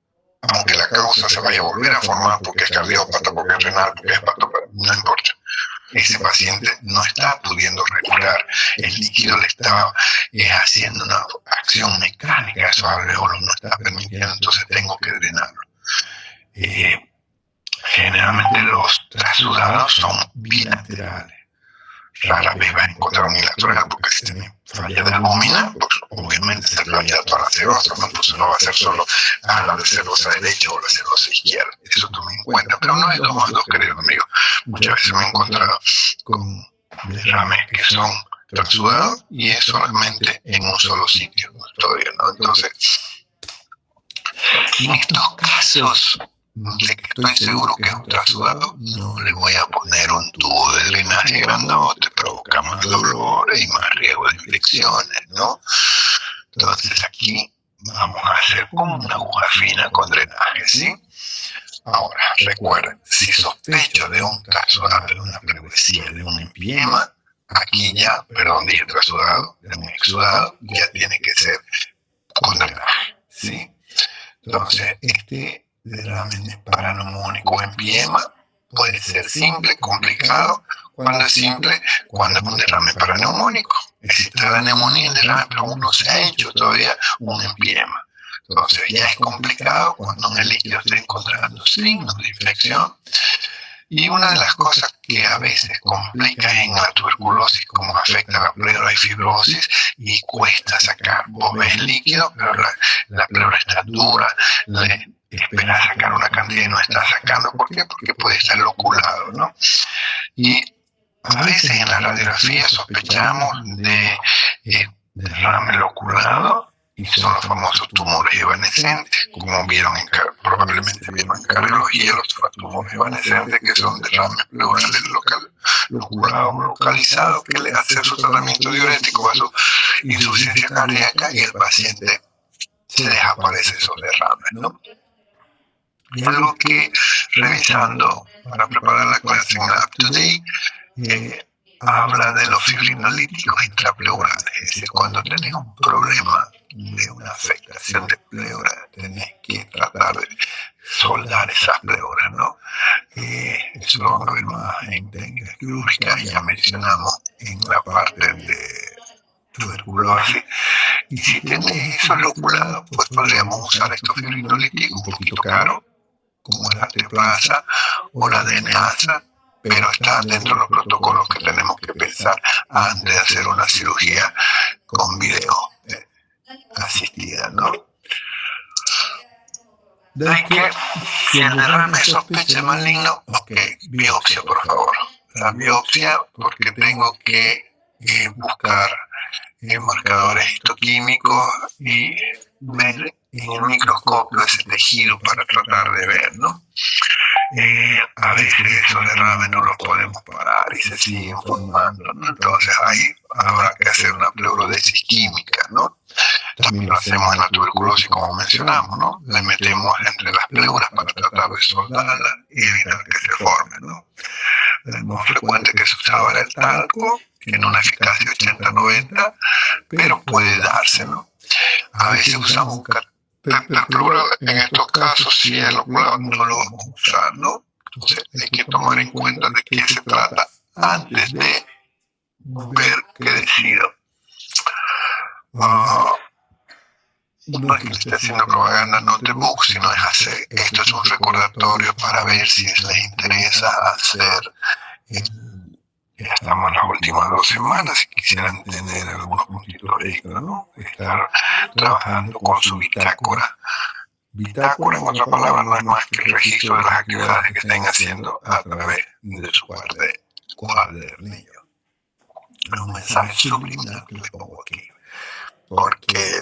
Aunque la causa se vaya a volver a formar porque es cardiópata, porque es renal, porque es hepatópata, no importa. Ese paciente no está pudiendo respirar, el líquido le está haciendo una acción mecánica a esos alveolos, no está permitiendo, entonces tengo que drenarlo. Generalmente los trasudados son bilaterales. Rara vez vas a encontrar unilateral, porque si tenés falla de albúmina, pues obviamente se falla toda la serosa, ¿no? Entonces no va a ser solo la de serosa derecha o la serosa izquierda. Eso tome en cuenta, pero no es 2 más 2, querido amigo. Muchas veces me he encontrado con derrames que son trasudados y es solamente en un solo sitio todavía, ¿no? Entonces, en estos casos de que estoy seguro que es un trasudado, no le voy a poner un tubo de drenaje grandote, provoca más dolores y más riesgo de infecciones, ¿no? Entonces aquí vamos a hacer como una aguja fina con drenaje, ¿sí? Ahora, recuerden, si sospecho de un trasudado, de una pleuresía, de un empiema, aquí ya, perdón, dije trasudado, de un exudado, ya tiene que ser con drenaje, ¿sí? Entonces, este derrame paraneumónico o empiema puede ser simple, complicado. Cuando es simple, cuando es un derrame paraneumónico. Existe la neumonía, el derrame, pero aún no se ha hecho todavía un empiema. Entonces ya es complicado cuando en el líquido está encontrando signos de infección. Y una de las cosas que a veces complica en la tuberculosis, como afecta a la pleura y fibrosis, y cuesta sacar. Vos ves el líquido, pero la pleura está dura, espera sacar una cantidad y no está sacando. ¿Por qué? Porque puede estar loculado, ¿no? Y a veces en la radiografía sospechamos de derrame loculado y son los famosos tumores evanescentes, como vieron probablemente vieron en cardiología, los tumores evanescentes que son derrames pleurales loculados localizados que le hacen su tratamiento diurético a su insuficiencia cardíaca y el paciente se desaparece esos derrames, ¿no? Y algo que revisando para preparar la clase en Up to Date habla de los fibrinolíticos intrapleurales, es decir, cuando tenés un problema de una afectación de pleura, tenés que tratar de soldar esas pleuras, ¿no? Eso lo vamos a ver más en técnicas quirúrgicas, ya mencionamos en la parte de tuberculosis. Y si tenés eso loculado, pues podríamos usar estos fibrinolíticos un poquito caros, como la teplasa o la DNasa, pero está dentro de los protocolos que tenemos que pensar antes de hacer una cirugía con video asistida, ¿no? Hay que, si el derrame es sospecha maligno, ok, biopsia, por favor. La biopsia, porque tengo que buscar marcadores histoquímicos y ver en el microscopio ese tejido para tratar de ver, ¿no? A veces esos derrames no los podemos parar y se siguen formando, ¿no? Entonces ahí habrá que hacer una pleurodesis química, ¿no? También lo hacemos en la tuberculosis, como mencionamos, ¿no? Le metemos entre las pleuras para tratar de soldarla y evitar que se formen, ¿no? El más frecuente que se usaba era el talco, tiene una eficacia 80-90, pero puede darse, ¿no? A veces usamos un pero en estos casos, si es loculado, no lo vamos a usar, ¿no? Entonces hay que tomar en cuenta de qué se trata antes de ver qué decido. No es que le esté haciendo propaganda Notebook, sino es hacer, esto es un recordatorio para ver si les interesa hacer estamos en las últimas 2 semanas y quisieran tener algunos puntitos extra, ¿no? Estar trabajando con su bitácora. Bitácora, en otra palabra, no es más que el registro de las actividades que estén haciendo a través de su cuadernillo. Es un mensaje subliminal que les pongo aquí. Porque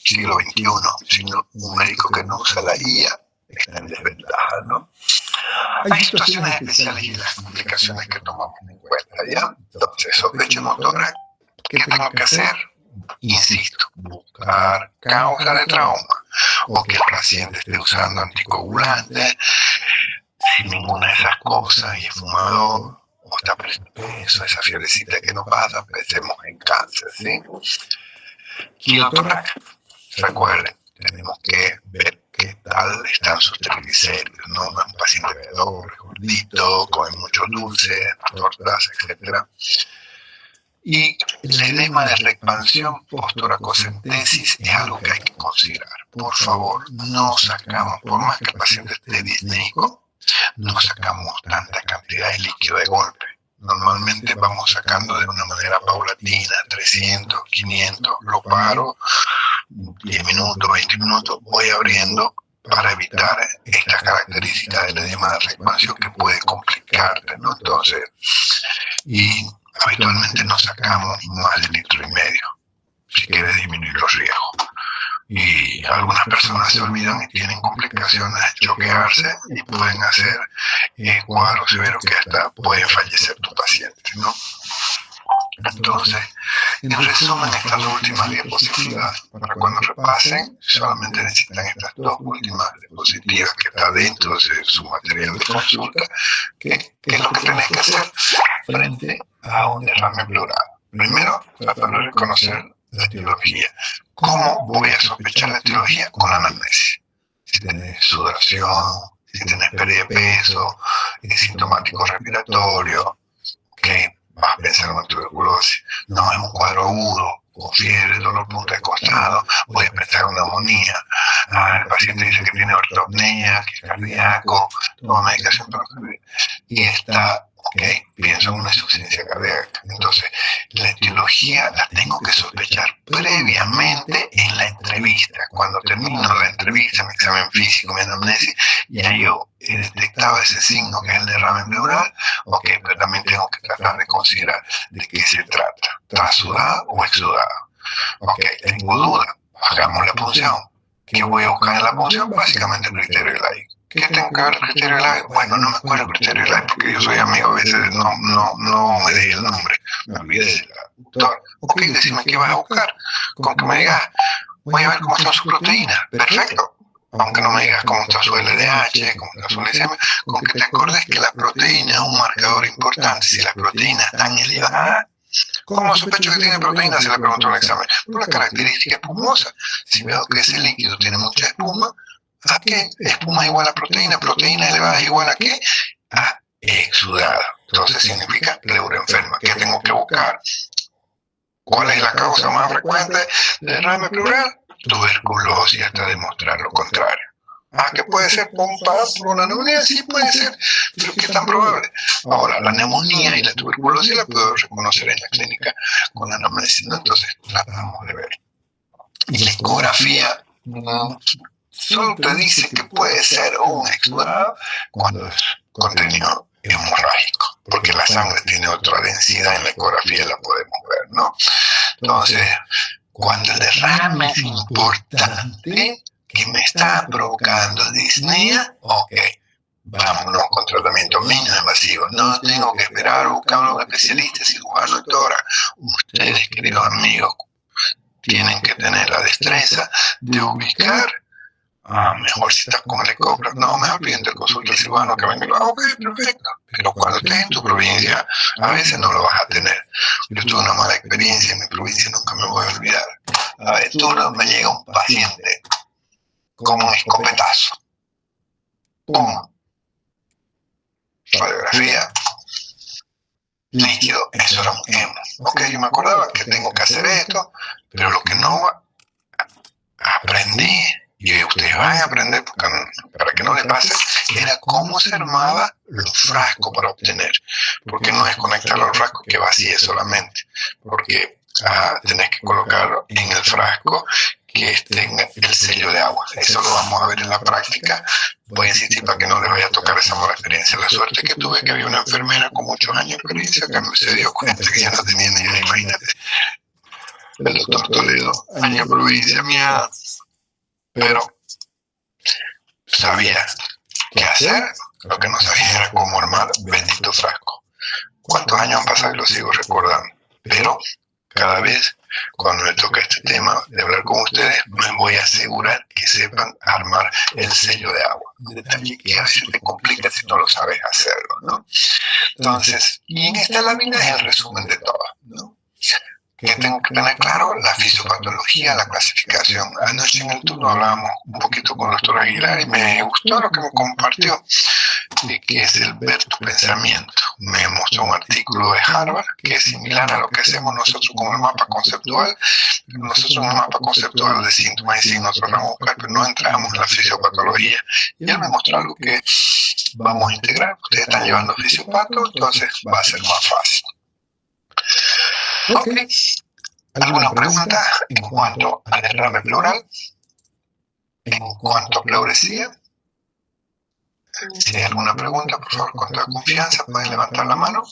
siglo XXI, sino un médico que no usa la guía está en desventaja, ¿no? Hay situaciones especiales y las complicaciones que tomamos en cuenta, ¿ya? Entonces, sospecha motora, ¿qué tengo que hacer? Insisto, buscar causa de trauma, o que el paciente esté usando anticoagulantes, si ninguna de esas cosas, y es fumador, o está peso, esa fiebrecita que no pasa, pensemos en cáncer, ¿sí? Quilotórax, recuerden, tenemos que ver qué tal están sus triglicéridos, ¿no? Un paciente bebedor, gordito, come mucho dulce, tortas, etc. Y el edema de reexpansión post-toracocentesis es algo que hay que considerar. Por favor, no sacamos, por más que el paciente esté disnéico, no sacamos tanta cantidad de líquido de golpe. Normalmente vamos sacando de una manera paulatina, 300, 500, lo paro, 10 minutos, 20 minutos, voy abriendo para evitar esta característica del edema de reexpansión que puede complicarte, ¿no? Entonces, y habitualmente no sacamos más de 1,5 litros si quieres disminuir los riesgos. Y algunas personas se olvidan y tienen complicaciones de choquearse y pueden hacer cuadros severos que hasta pueden fallecer tus pacientes, ¿no? Entonces, en resumen, estas últimas diapositivas, para cuando repasen, solamente necesitan estas 2 últimas diapositivas que está dentro de su material de consulta, que es lo que tenés que hacer frente a un derrame pleural. Primero, tratar de reconocer la etiología. ¿Cómo voy a sospechar la etiología? Con anamnesis. Si tenés sudoración, si tenés pérdida de peso, es sintomático respiratorio, que vas a pensar en una tuberculosis. No es un cuadro agudo, con fiebre, dolor punta de costado, voy a pensar en una neumonía. El paciente dice que tiene ortopnea, que es cardíaco, toma medicación para y está, pienso en una insuficiencia cardíaca. Entonces, la etiología la tengo que sospechar previamente en la entrevista. Cuando termino la entrevista, mi examen físico, mi anamnesis, ya yo he detectado ese signo que es el derrame pleural, pero también tengo que tratar de considerar de qué se trata, trasudado o exudado. Tengo duda, hagamos la punción. ¿Qué voy a buscar en la punción? Básicamente el criterio de laico. ¿Qué tengo que ver el criterio de laico? Bueno, no me acuerdo el criterio de laico porque yo soy amigo, a veces no me dejé el nombre, me olvidé de la doctora. Decime qué vas a buscar. Con que me digas, voy a ver cómo están sus proteínas. Perfecto. Aunque no me digas cómo está su LDH, cómo está su LCM, con que te acordes que la proteína es un marcador importante. Si las proteínas están elevadas, ¿cómo sospecho que tiene proteína? Se le preguntó en el examen. Por la característica espumosa. Si veo que ese líquido tiene mucha espuma, ¿a qué? Espuma igual a proteína elevada igual a qué? A exudado. Entonces significa pleura enferma. ¿Qué tengo que buscar? ¿Cuál es la causa más frecuente de derrame pleural? Tuberculosis, hasta demostrar lo contrario. ¿Qué puede ser por una neumonía? Sí, puede ser, pero ¿qué tan probable? Ahora, la neumonía y la tuberculosis la puedo reconocer en la clínica con la anamnesis, ¿no? Entonces, tratamos de ver. Y la ecografía solo te dice que puede ser un exudado cuando es contenido hemorrágico, porque la sangre tiene otra densidad en la ecografía, la podemos ver, ¿no? Entonces, cuando el derrame es importante, que me está provocando disnea, vámonos con tratamiento mínimo invasivo. No tengo que esperar a buscar a un especialista, cirujano y tórax. Ustedes, queridos amigos, tienen que tener la destreza de ubicar. Mejor si estás con el ecógrafo, no, mejor pidiendo consulta al cirujano que venga y lo haga. Perfecto. Pero cuando estés en tu provincia, a veces no lo vas a tener. Yo tuve una mala experiencia en mi provincia, nunca me voy a olvidar. A ver, me llega un paciente con un escopetazo. ¡Pum! Radiografía. Líquido, eso era un hemo. Yo me acordaba que tengo que hacer esto, pero lo que no aprendí, y ustedes van a aprender para que no les pase, era cómo se armaba los frascos para obtener, porque no es conectar los frascos que vacíe solamente, porque tenés que colocarlo en el frasco que tenga el sello de agua. Eso lo vamos a ver en la práctica. Voy a insistir para que no les vaya a tocar esa mala experiencia. La suerte que tuve que había una enfermera con muchos años de experiencia que se dio cuenta que ya no tenía ni idea, imagínate. El doctor Toledo, año provincia mía, pero sabía qué hacer, lo que no sabía era cómo armar bendito frasco. ¿Cuántos años han pasado y lo sigo recordando? Pero cada vez cuando me toca este tema de hablar con ustedes, me voy a asegurar que sepan armar el sello de agua. Un detalle que a veces te complica si no lo sabes hacerlo, ¿no? Entonces, y en esta lámina es el resumen de todo, ¿no? Que tengo que tener claro la fisiopatología, la clasificación. Anoche en el turno hablábamos un poquito con el doctor Aguilar y me gustó lo que me compartió, que es el ver tu pensamiento. Me mostró un artículo de Harvard que es similar a lo que hacemos nosotros con el mapa conceptual. Nosotros en el mapa conceptual de síntomas y signos tratamos de buscar, pero no entramos en la fisiopatología. Y él me mostró algo que vamos a integrar. Ustedes están llevando fisiopato, entonces va a ser más fácil. Ok. ¿Alguna pregunta en cuanto al derrame pleural? En cuanto a pleuresía. Si hay alguna pregunta, por favor, con toda confianza, pueden levantar la mano.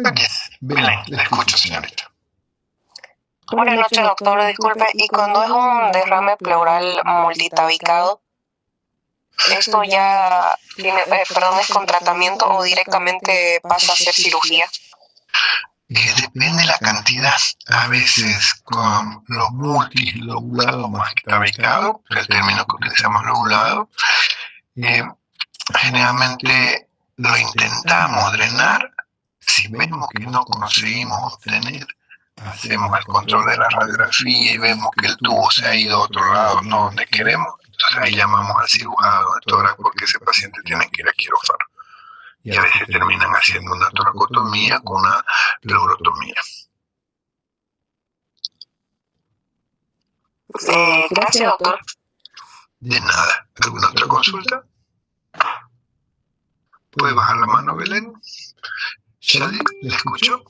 Aquí. Belén, le escucho, señorita. Buenas noches, doctor. Disculpe, ¿y cuando es un derrame pleural multitabicado, esto ya tiene, es con tratamiento o directamente pasa a ser cirugía? Depende de la cantidad. A veces con los multilobulados más que tabicados, el término que utilizamos lobulado, generalmente lo intentamos drenar. Si vemos que no conseguimos obtener, hacemos el control de la radiografía y vemos que el tubo se ha ido a otro lado, no donde queremos. Entonces ahí llamamos al cirujano de tórax porque ese paciente tiene que ir a quirófano. Y a veces terminan haciendo una toracotomía con una pleurotomía. Gracias, doctor. De nada. ¿Alguna otra consulta? ¿Puede bajar la mano, Belén? Shadi, ¿le escucho?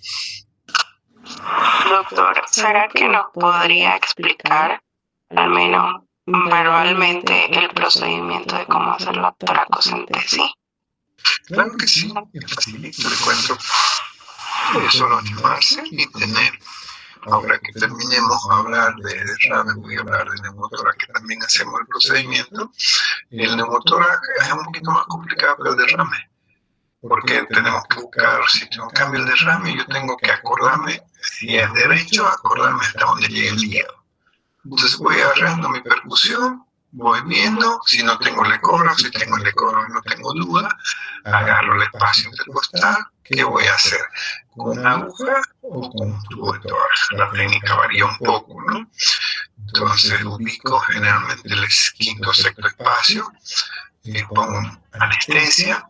Doctor, ¿será que nos podría explicar, al menos verbalmente, el procedimiento de cómo hacer la toracocentesis? Claro que sí, es facilito, le cuento. Es solo animarse y tener. Ahora que terminemos de hablar de derrame, voy a hablar de neumotórax, que también hacemos el procedimiento. El neumotórax es un poquito más complicado que el derrame, porque tenemos que buscar, si tengo cambio el derrame, yo tengo que acordarme, si es derecho, acordarme hasta donde llegue el hígado. Entonces voy agarrando mi percusión, voy viendo, si no tengo el ecógrafo, si tengo el ecógrafo no tengo duda, agarro el espacio intercostal, ¿qué voy a hacer? ¿Con una aguja o con un tubo de tórax? La técnica varía un poco, ¿no? Entonces ubico generalmente el quinto o sexto espacio, pongo anestesia,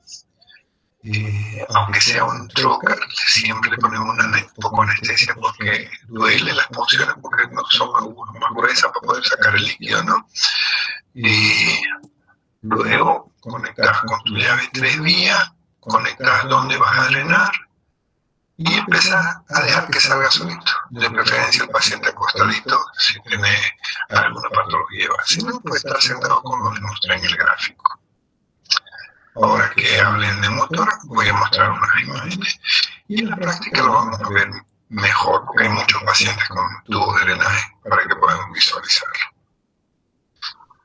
aunque sea un trocar, siempre le ponemos un poco de anestesia porque duele las punciones, porque no son agujas más gruesas para poder sacar el líquido, ¿no? Y luego conectas con tu llave 3 vías, conectas donde vas a drenar y empezás a dejar que salga solito. De preferencia el paciente acostadito si tiene alguna patología. Si no, puede estar sentado como lo demostré en el gráfico. Ahora que hablen de motor, voy a mostrar unas imágenes y en la práctica lo vamos a ver mejor porque hay muchos pacientes con tubos de drenaje para que podamos visualizarlo.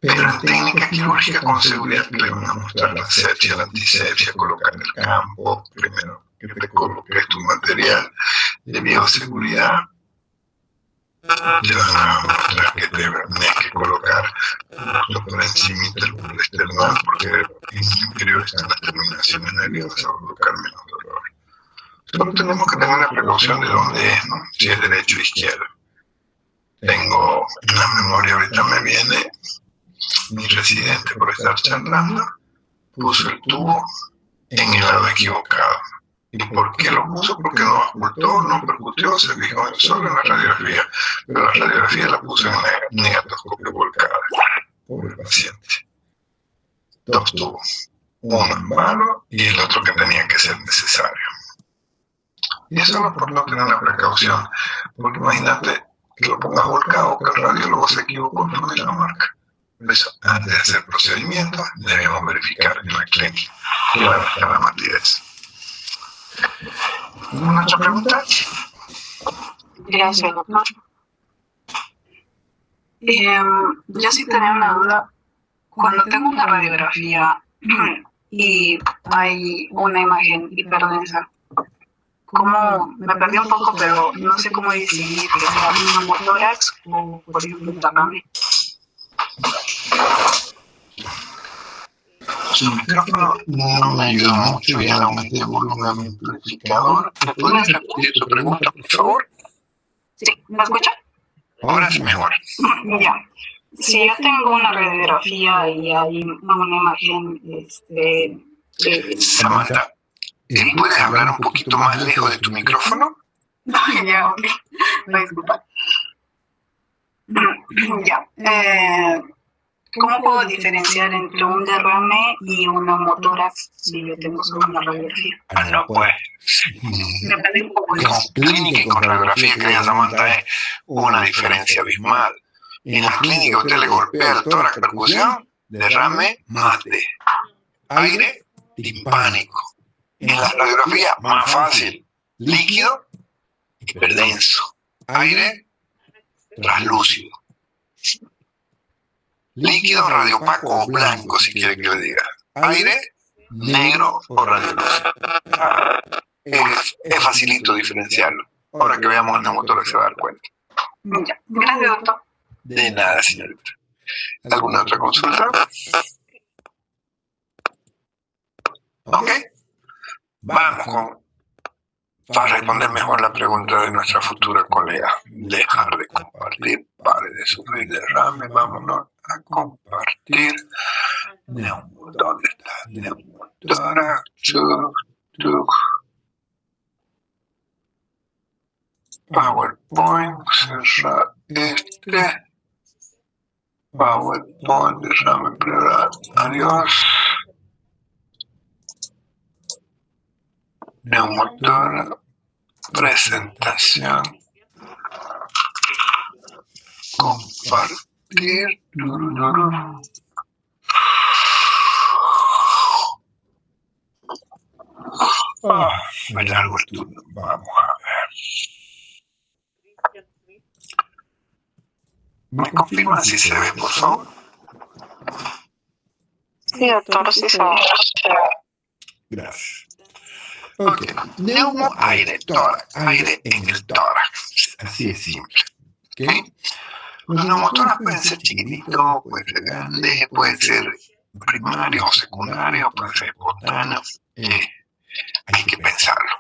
Pero en técnica quirúrgica con seguridad que le van a mostrar la asepsia, la antisepsia, colocar en el campo, primero que te coloques tu material de bioseguridad. Te van a mostrar que te tienes que colocar justo por encima del borde externo porque en el interior están las terminaciones nerviosas a provocar menos dolor. Solo tenemos que tener la precaución de dónde es, ¿no? Si es derecho o izquierdo. Tengo en la memoria, ahorita me viene mi residente por estar charlando, puso el tubo en el lado equivocado. ¿Y por qué lo puso? Porque no ocultó, no percutió, se fijó solo en la radiografía. Pero la radiografía la puso en negatoscopio volcada. Pobre paciente. Dos tubos. Uno en vano y el otro que tenía que ser necesario. Y eso no por no tener una precaución. Porque imagínate que lo pongas volcado, que el radiólogo se equivocó, no me la marca. Por eso, antes de hacer procedimientos, debemos verificar en la clínica que va a estar la matidez. ¿Alguna otra pregunta? Gracias, doctor. Yo sí tenía una duda. Cuando tengo una radiografía y hay una imagen hiperdensa, ¿cómo? Me perdí un poco, pero no sé cómo distinguir si es un pneumotórax o, por ejemplo, un derrame. Su micrófono no me ayuda mucho, ya le aumenté el volumen a mi amplificador. ¿Me podrías repetir tu pregunta, por favor? Sí, ¿me escucha? Ahora es mejor. Ya. Si yo tengo una radiografía y hay una imagen, Samantha, ¿puedes hablar un poquito más lejos de tu micrófono? Ya, ok. Disculpa. Ya. ¿Cómo puedo diferenciar entre un derrame y un pneumotórax si yo tengo solo una radiografía? No, pues. Depende un poco de Con eso. clínica y con radiografía, querida Samantha, es una diferencia abismal. En la clínica usted le golpea el tórax, percusión, derrame, mate. Aire, timpánico. En la radiografía, más fácil. Líquido, hiperdenso. Aire, translúcido. Líquido, radiopaco o blanco, si quiere que le diga. Aire, negro o radiolúcido. Es facilito diferenciarlo. Ahora que veamos el neumotórax se va a dar cuenta. Ya. Gracias, doctor. De nada, señorita. ¿Alguna otra consulta? Ok. Vamos para responder mejor la pregunta de nuestra futura colega. Dejar de compartir, pare de sufrir derrame, vámonos a compartir. ¿Dónde está el neumotórax? PowerPoint, cerrar PowerPoint, derrame pleural, adiós. Neumotórax, presentación, compartir. Me largo el turno, vamos a ver. ¿Me confirma si se ve, por favor? Sí, doctor, sí se ve. Gracias. Ok, neumo, aire, tórax, aire en el tórax. Así es simple. ¿Okay? Los neumotórax pueden ser chiquititos, pueden ser grandes, pueden ser primarios o secundarios, pueden ser espontáneos. Hay que pensarlo.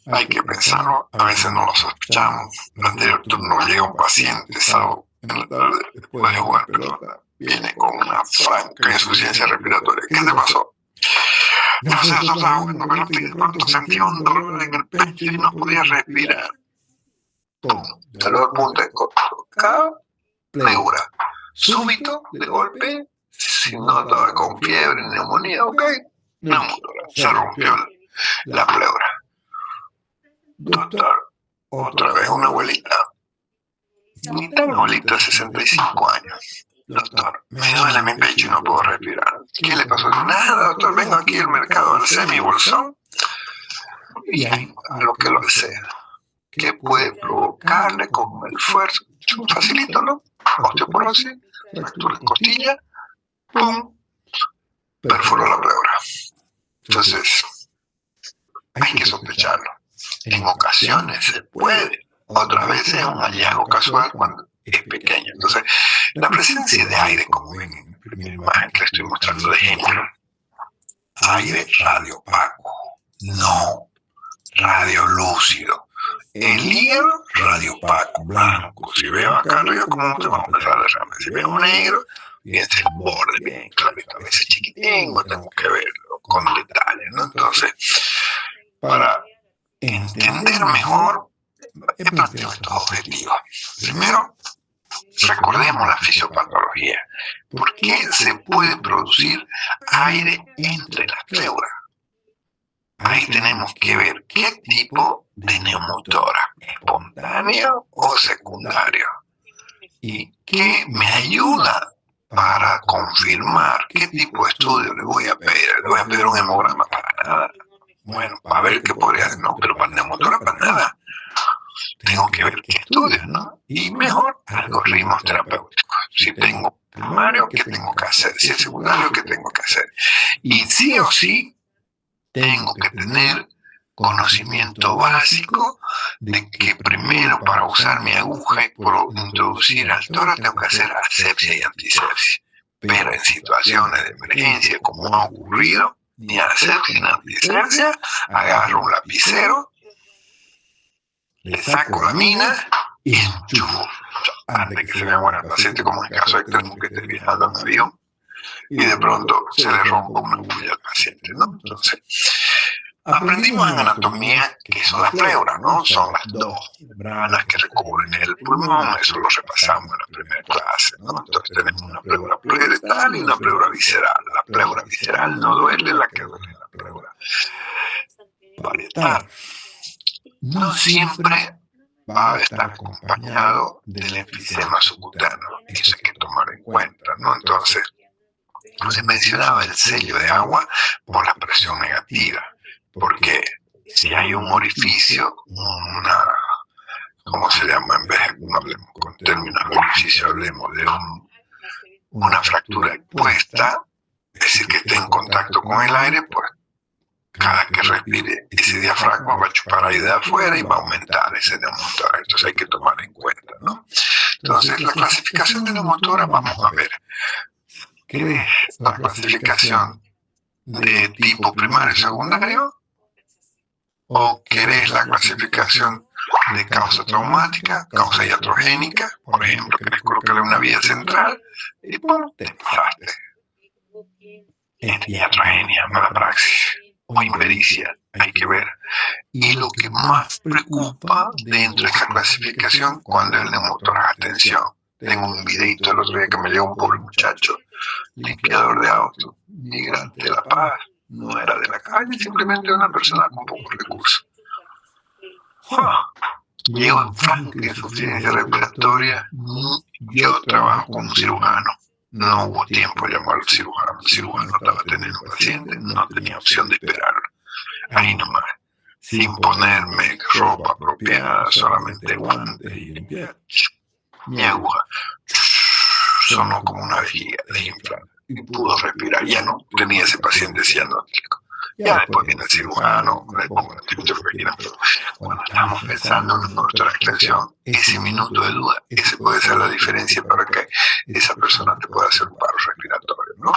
Hay que pensarlo. A veces no lo sospechamos. El anterior turno llega un paciente sábado en la tarde, después de jugar pelota, viene con una franca insuficiencia respiratoria. ¿Qué te pasó? No sé, yo estaba jugando pelota y de pronto sentía un dolor en el pecho y no podía respirar. Pum, dolor punto de coca, pleura. Súbito, de golpe, sin nota con fiebre, neumonía, ok. Neumotórax, se rompió la pleura. Doctor, otra vez una abuelita. Mi abuelita de 65 años. Doctor, me duele mi pecho y no puedo respirar. ¿Qué le pasó? Nada, doctor, vengo aquí al mercado al semi-bolsón y hay algo que lo desea. ¿Qué puede provocarle con el esfuerzo? Facilito, ¿no? Osteoporosis, fractura en costilla, ¡pum! Perforó la pleura. Entonces, hay que sospecharlo. En ocasiones se puede, otras veces es un hallazgo casual cuando es pequeño. Entonces, la presencia de aire, como ven en la primera imagen que les estoy mostrando de ejemplo, aire radiopaco, no radiolúcido. El hígado radiopaco, blanco. Si veo acá arriba, como un vamos a empezar a derrame. Si veo negro, y este es el borde bien clarito. A veces chiquitín, tengo que verlo con detalle, ¿no? Entonces, para entender mejor, he planteado estos objetivos. Primero, recordemos la fisiopatología. ¿Por qué se puede producir aire entre las pleuras? Ahí tenemos que ver qué tipo de neumotórax, espontáneo o secundario. ¿Y qué me ayuda para confirmar qué tipo de estudio le voy a pedir? ¿Le voy a pedir un hemograma? Para nada. Bueno, para ver qué podría hacer, no, pero para el neumotórax, para nada. Tengo que ver qué estudios, ¿no? Y mejor, algoritmos terapéuticos. Si tengo primario, ¿qué tengo que hacer? Si es secundario, ¿qué tengo que hacer? Y sí o sí, tengo que tener conocimiento básico de que primero para usar mi aguja y por introducir al tórax tengo que hacer asepsia y antisepsia. Pero en situaciones de emergencia, como ha ocurrido, ni asepsia ni antisepsia, agarro un lapicero, le saco la mina y enchufo. Antes que se me muera el paciente, como en el caso extremo que esté viajando en avión, y de pronto se le rompa una bulla al paciente, ¿no? Entonces, aprendimos en anatomía que son las pleuras, ¿no? Son las dos membranas que recubren el pulmón, eso lo repasamos en la primera clase, ¿no? Entonces tenemos una pleura pleuretal y una pleura visceral. La pleura visceral no duele, la que duele es la pleura parietal. No siempre va a estar acompañado del enfisema subcutáneo, eso hay que tomar en cuenta, ¿no? Entonces, se mencionaba el sello de agua por la presión negativa, porque si hay un orificio, ¿cómo se llama? En vez de no hablemos con términos de orificio, hablemos de una fractura expuesta, es decir, que esté en contacto con el aire, pues cada que respire ese diafragma va a chupar aire de afuera y va a aumentar ese neumotórax. Entonces hay que tomar en cuenta, ¿no? Entonces la clasificación de neumotórax, vamos a ver. ¿Qué es la clasificación de tipo primario y secundario? ¿O querés la clasificación de causa traumática, causa iatrogénica? Por ejemplo, querés colocarle una vía central y ¡pum! Te pasaste. Iatrogenia, mala praxis o impericia, hay que ver. Y lo que más preocupa dentro de esta clasificación, cuando el neumotórax, atención. Tengo un videito el otro día que me llegó un pobre muchacho, limpiador de auto, migrante de La Paz, no era de la calle, simplemente una persona con pocos recursos. Llego en franca insuficiencia respiratoria, yo trabajo como cirujano, no hubo tiempo de llamar al cirujano, el cirujano estaba teniendo un paciente, no tenía opción de esperarlo, ahí nomás, sin ponerme ropa apropiada, solamente guantes y limpiar. Mi aguja sonó como una vejiga desinflada y pudo respirar. Ya no tenía ese paciente cianótico. Ya después viene el cirujano, le pongo la antibiótica, pero cuando estamos pensando en nuestra extracción, ese minuto de duda, ese puede ser la diferencia para que esa persona te pueda hacer un paro respiratorio, ¿no?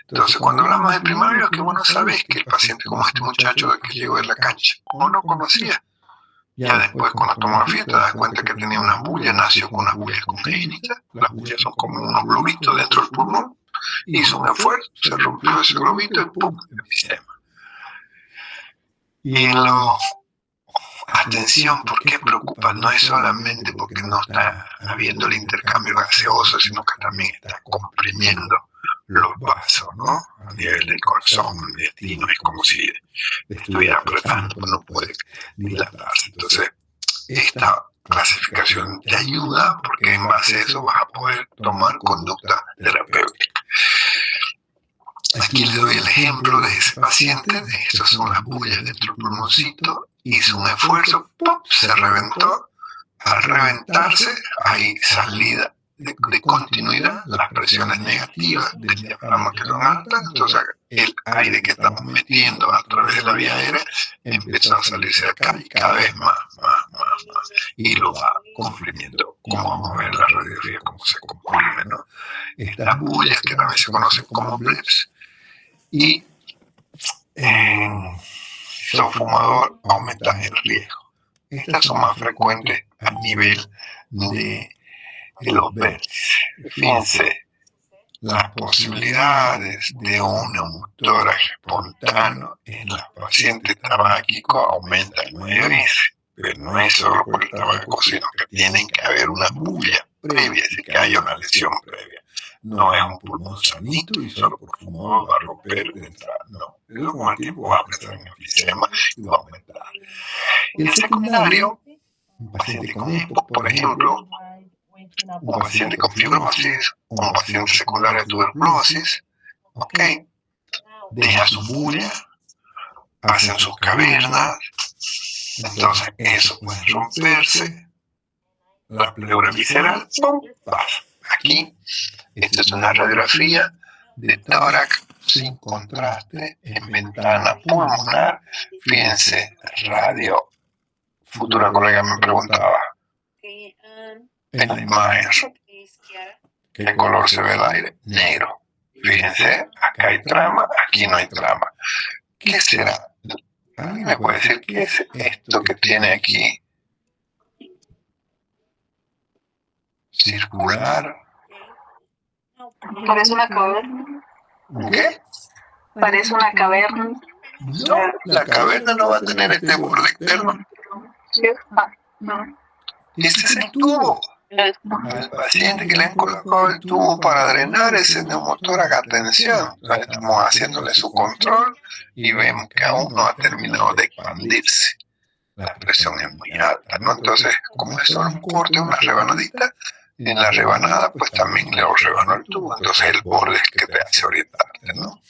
Entonces, cuando hablamos de primario, es que vos no sabés que el paciente como este muchacho que llegó de la cancha, o no conocía. Ya después con la tomografía te das cuenta que tenía unas bullas, nació con unas bullas congénitas, las bullas son como unos globitos dentro del pulmón, hizo un esfuerzo, se rompió ese globito y ¡pum! Enfisema. Y atención, ¿por qué preocupa? No es solamente porque no está habiendo el intercambio gaseoso, sino que también está comprimiendo los vasos, ¿no? A nivel del corazón, el intestino, es como si estuviera apretando, no puede dilatarse. Entonces, esta clasificación te ayuda porque en base a eso vas a poder tomar conducta terapéutica. Aquí le doy el ejemplo de ese paciente, estas son las bullas dentro del pulmoncito, hizo un esfuerzo, ¡pum!, se reventó. Al reventarse hay salida de continuidad, las presiones negativas del diafragma que son altas, entonces el aire que estamos metiendo a través de la vía aérea empieza a salirse de acá y cada vez más, y lo va comprimiendo, como vamos a ver en la radiografía, cómo se comprime, ¿no? Estas bullas que también se conocen como bleps, y si sos fumador aumentan el riesgo. Estas son más frecuentes a nivel de los vértices. Fíjense, las posibilidades de un neumotórax espontáneo en los pacientes tabáquicos aumentan 9 veces. Pero no es solo por el tabaco, sino que tiene que haber una bulla previa, es decir, que haya una lesión previa. No es un pulmón sanito y solo por fumar va a romper de entrada. No, eso con el tiempo va a prestar en enfisema y va a aumentar. El secundario, un paciente con EPOC, por ejemplo, un paciente con fibrosis, un paciente secundario de tuberculosis, ¿ok? Deja su bulla, hacen sus cavernas, entonces eso puede romperse, la pleura visceral, ¡pum!, pasa. Aquí, esta es una radiografía de tórax sin contraste en ventana pulmonar. Fíjense, radio. Futura colega me preguntaba en la imagen, ¿qué color se ve el aire? Negro. Fíjense, acá hay trama, aquí no hay trama. ¿Qué será? ¿Alguien me puede decir qué es esto que tiene aquí? Circular. Parece una caverna. ¿Qué? Parece una caverna. No, la caverna no va a tener este borde externo. Sí. No. Este es el tubo. Al paciente que le han colocado el tubo para drenar ese neumotórax, atención, estamos haciéndole su control y vemos que aún no ha terminado de expandirse. La presión es muy alta, ¿no? Entonces, como es solo un corte, una rebanadita, en la rebanada, pues también le rebanó el tubo. Entonces, el borde es que te hace orientarte, ¿no?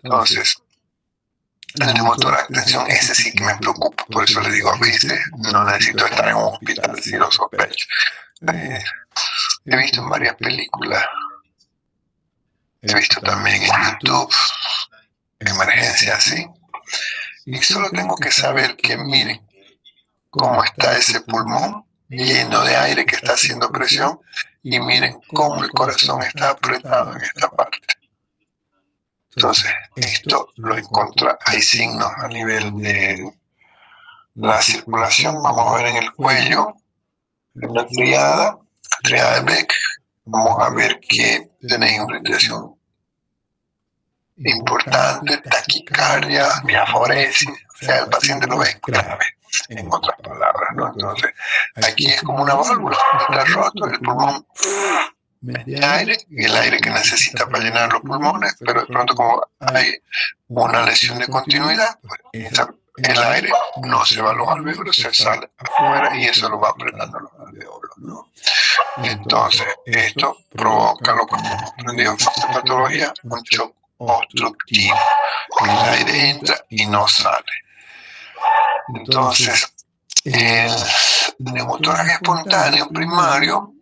Entonces, el neumotórax, atención, ese sí que me preocupa. Por eso le digo a veces, no necesito estar en un hospital si lo sospecho. He visto en varias películas, he visto también en YouTube emergencias así, y solo tengo que saber que miren cómo está ese pulmón lleno de aire que está haciendo presión y miren cómo el corazón está apretado en esta parte. Entonces, esto lo encontré, hay signos a nivel de la circulación, vamos a ver en el cuello, en la triada de Beck, vamos a ver que tenéis una irritación importante, taquicardia, diaforesis, o sea, el paciente lo ve grave, en otras palabras, ¿no? Entonces, aquí es como una válvula, está roto el pulmón de aire, el aire que necesita para llenar los pulmones, pero de pronto como hay una lesión de continuidad, pues el aire no se va a los alvéolos, se sale afuera y eso lo va apretando los alvéolos, ¿no? Entonces, esto provoca lo que hemos aprendido en fisiopatología, un shock obstructivo. El aire entra y no sale. Entonces, el neumotórax espontáneo primario,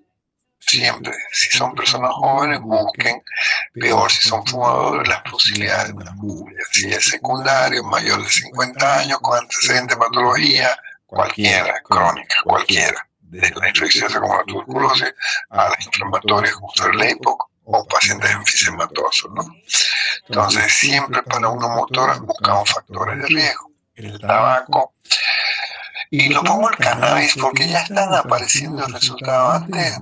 siempre, si son personas jóvenes, busquen, peor si son fumadores, las posibilidades de una bulla. Si es secundario, mayor de 50 años, con antecedente de patología, cualquiera, crónica, cualquiera, desde la infecciosa como la tuberculosis, a las inflamatorias como el EPOC, o pacientes enfisematosos, ¿no? Entonces, siempre para un neumotórax buscamos factores de riesgo. El tabaco, y lo pongo el cannabis porque ya están apareciendo resultados. Antes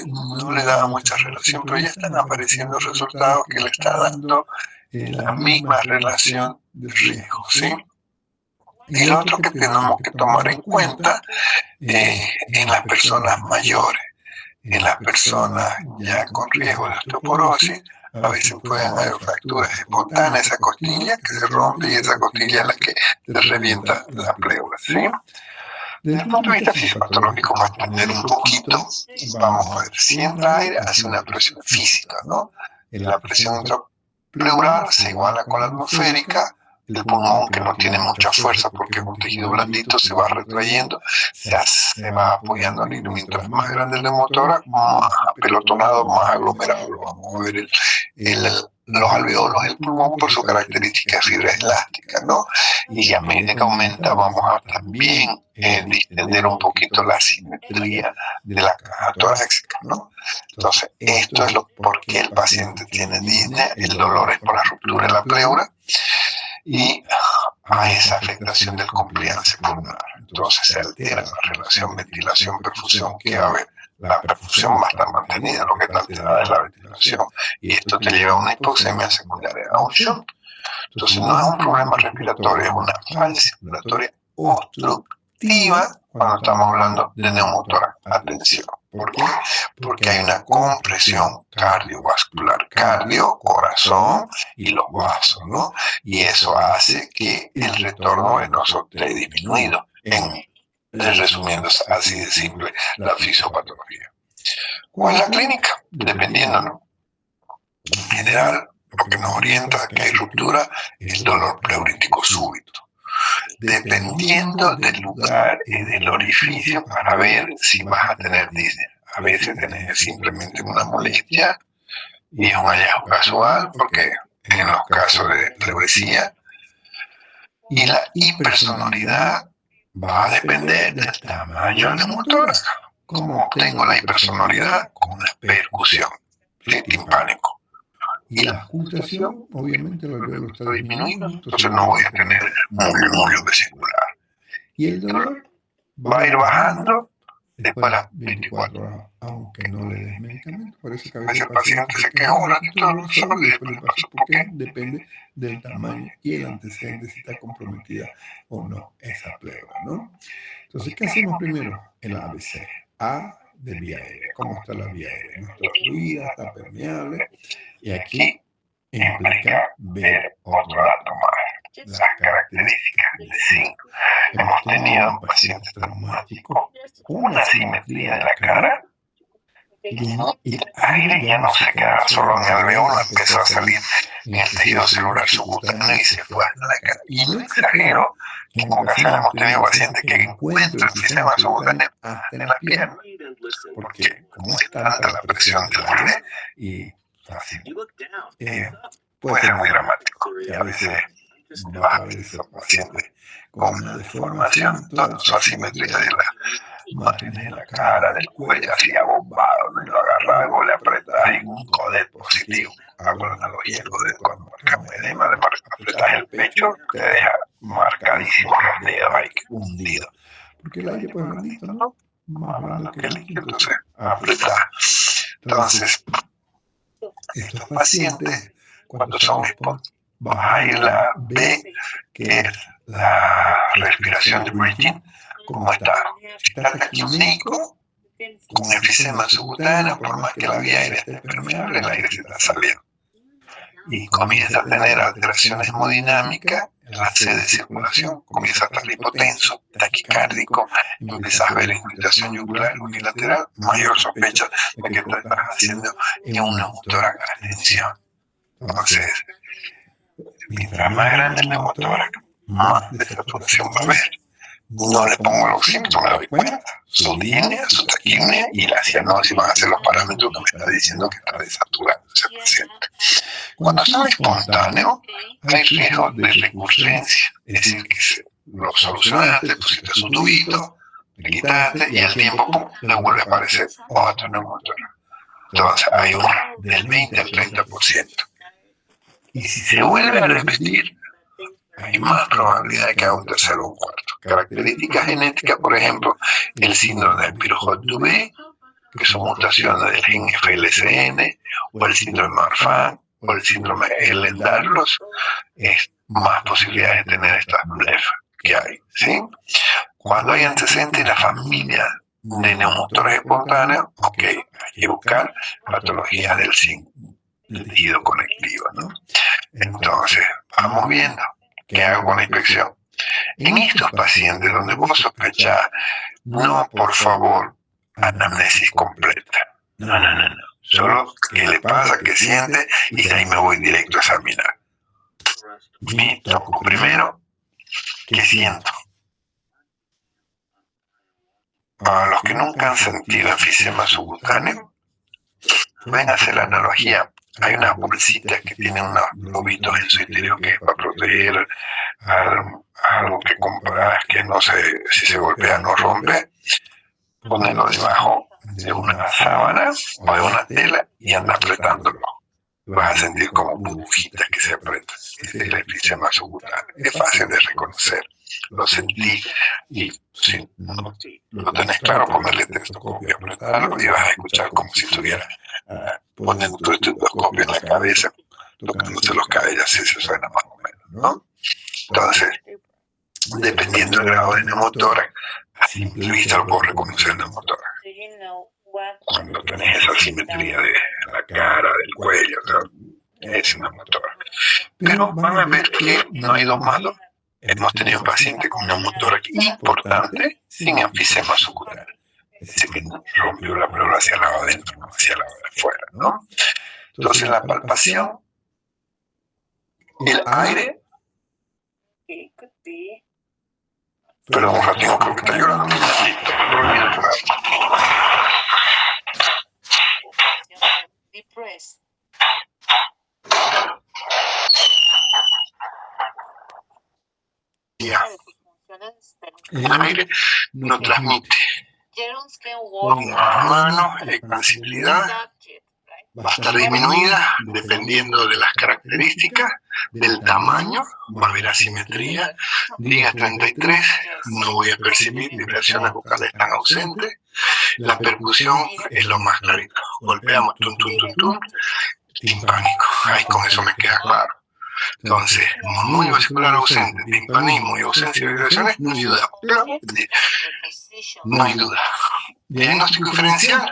no le daba mucha relación, pero ya están apareciendo resultados que le está dando la misma relación de riesgo, ¿sí? Y lo otro que tenemos que tomar en cuenta en las personas mayores, en las personas ya con riesgo de osteoporosis, a veces pueden haber fracturas espontáneas, esa costilla que se rompe y esa costilla es la que te revienta la pleura, ¿sí? Desde el punto de vista fisiopatológico, para entender un poquito, vamos a ver, si entra aire, hace una presión física, ¿no? La presión intrapleural se iguala con la atmosférica, el pulmón, que no tiene mucha fuerza porque es un tejido blandito, se va retrayendo, se va apoyando, y mientras más grande el neumotórax, más apelotonado, más aglomerado lo vamos a ver los alveolos del pulmón por su característica de fibra elástica, ¿no? Y a medida que aumenta vamos a también distender un poquito la simetría de la caja torácica, ¿no? Entonces, esto es por qué el paciente tiene disnea, el dolor es por la ruptura de la pleura y a esa afectación del compliance pulmonar. Entonces se altera la relación ventilación-perfusión que va a haber. la perfusión va a estar mantenida, lo que está alterada es la ventilación. Y esto te lleva a una hipoxemia secundaria a un shunt. Entonces no es un problema respiratorio, es una falla circulatoria obstructiva cuando estamos hablando de neumotórax. Atención. ¿Por qué? Porque hay una compresión cardiovascular, cardio, corazón y los vasos, ¿no? Y eso hace que el retorno venoso esté disminuido. Resumiendo así de simple la fisiopatología. ¿Cuál es la clínica? Dependiendo, ¿no? En general, lo que nos orienta a que hay ruptura es el dolor pleurítico súbito. Dependiendo del lugar y del orificio para ver si vas a tener disnea. A veces tenés simplemente una molestia y es un hallazgo casual porque en los casos de pleuresía y la hipersonoridad va a depender del tamaño del neumotórax. ¿Cómo obtengo la hipersonoridad? Con una percusión timpánico. Y la auscultación, obviamente, el alveolo está disminuido, entonces no voy a tener murmullo vesicular. Y el dolor va a ir bajando después de las 24 horas, aunque no le des medicamento. Parece que a veces el paciente se queda un ratito de solo y después le pasa. ¿Por qué? Depende del tamaño y el antecedente, si está comprometida o no esa pleura, ¿no? Entonces, ¿qué hacemos primero? El ABC. A de vía aérea. ¿Cómo está la vía aérea? No está fluida, está permeable. Y aquí implica ver otro dato más. Las características del zinc. Hemos tenido en pacientes traumáticos una asimetría de la cara y el aire ya no se queda solo en el alveolo, empezó a salir en el tejido celular subcutáneo y se fue a la cara. Y no exagero, en ocasiones hemos tenido pacientes que encuentran el sistema subcutáneo hasta en la pierna, porque como es tanta la presión del aire y así, puede ser muy dramático. Y a veces vas a ver esos pacientes con una deformación, toda su asimetría de las márgenes de la cara, del cuello, así abombado, y lo agarras, vos le apretas y un codet positivo. Hago la analogía del codet cuando marcamos edema, le apretas el pecho, te deja marcadísimo los dedos ahí, hundido. Porque el aire pues blandito, ¿no? Más blando que el líquido, entonces apretas. Entonces, estos pacientes, cuando son SPOT, baja a ir la B, que es la respiración de breathing, como está taquipnéico, con enfisema subcutáneo, por más que la vía aérea esté permeable, el aire se está saliendo. Y comienza a tener alteraciones hemodinámicas, la C de circulación, comienza a estar hipotenso, taquicárdico, empiezas a ver infiltración yugular unilateral, mayor sospecha de que tú estás haciendo en un neumotórax. Atención. Entonces, mientras más grande el neumotórax, más desaturación va a haber. No le pongo el oxímetro, me doy cuenta. Su disnea, su taquipnea y la cianosis van a ser los parámetros que me está diciendo que está desaturado ese paciente. Cuando son espontáneos, hay riesgo de recurrencia. Es decir, que lo solucionaste, pusiste su tubito, le quitaste y al tiempo pum, le vuelve a aparecer otro neumotórax. Entonces hay uno del 20 al 30%. Y si se vuelve a repetir, hay más probabilidad de que haga un tercero o un cuarto. Características genéticas, por ejemplo, el síndrome del Pirohot-2B, que son mutaciones del gen FLCN, o el síndrome de Marfan, o el síndrome de Ehlers-Danlos, es más posibilidades de tener estas blefas que hay, ¿sí? Cuando hay antecedentes de la familia de neumotórax espontáneos, ok, hay que buscar patologías del zinc, del tejido conectivo, ¿no? Entonces, vamos viendo. ¿Qué hago con la inspección? En estos pacientes donde vos sospechás, no, por favor, anamnesis completa. No. Solo qué le pasa, qué siente, y de ahí me voy directo a examinar. Me toco primero qué siento. Para los que nunca han sentido enfisema subcutáneo, pueden hacer la analogía. Hay unas bolsitas que tienen unos lobitos en su interior que es para proteger algo que compras que no sé si se golpea no rompe. Ponerlo debajo de una sábana o de una tela y anda apretándolo. Vas a sentir como burbujitas que se apretan. Este es el enfisema subcutáneo. Es fácil de reconocer. lo sentí y si no lo tenés claro, ponerle estetoscopio, apretarlo y vas a escuchar como si estuviera poniendo tu estetoscopio en la cabeza, tocándose los cabellos, así se suena más o menos, ¿no? Entonces, dependiendo del grado de neumotórax, a simple vista lo puedo reconocer el neumotórax. Cuando tenés esa simetría de la cara, del cuello, es un neumotórax. Pero van a ver que no hay dos malos. Hemos tenido un paciente con neumotórax importante sin enfisema subcutáneo. Es decir, que no rompió la pleura hacia el lado adentro, no hacia el lado de afuera, ¿no? Entonces la palpación, el aire. Perdón, un ratito, creo que está llorando. Listo, ya. El aire no transmite. Con las manos, la expansibilidad va a estar disminuida dependiendo de las características, del tamaño, va a haber asimetría. Diga 33, no voy a percibir vibraciones vocales tan ausentes. La percusión es lo más clarito. Golpeamos, tum, tum, tum, tum, timpánico. Ay, con eso me queda claro. Entonces, murmullo vesicular ausente, timpanismo y ausencia de vibraciones, no hay duda. No hay duda. Diagnóstico diferencial.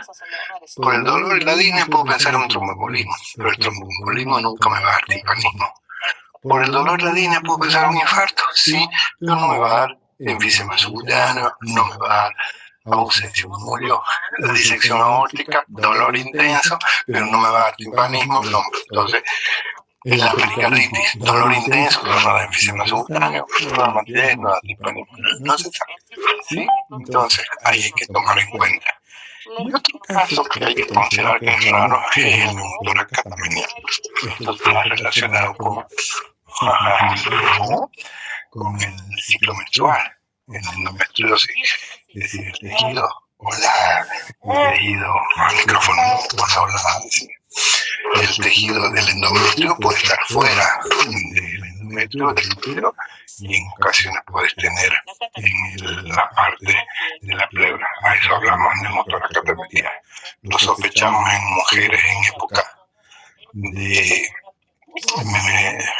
Por el dolor y la disnea puedo pensar en un tromboembolismo, pero el tromboembolismo nunca me va a dar timpanismo. Por el dolor y la disnea puedo pensar en un infarto, sí, pero no me va a dar enfisema subcutáneo, no me va a dar ausencia de murmullo, la disección aórtica, dolor intenso, pero no me va a dar timpanismo, no. Entonces, es la pericarditis, dolor intenso, pero no da enfisema subcutáneo, no da matidez, no da timpanismo. No se sabe, ¿sí? Entonces, ahí hay que tomar en cuenta. Y otro caso que hay que considerar que es raro es el neumotórax catamenial. Esto está relacionado con el ciclo menstrual, en endometriosis, es decir, el tejido el tejido, al micrófono, vas a hablar, el tejido del endometrio puede estar fuera del endometrio, del útero, y en ocasiones puedes tener en la parte de la pleura. A eso hablamos de neumotórax catamenial. Lo sospechamos en mujeres en época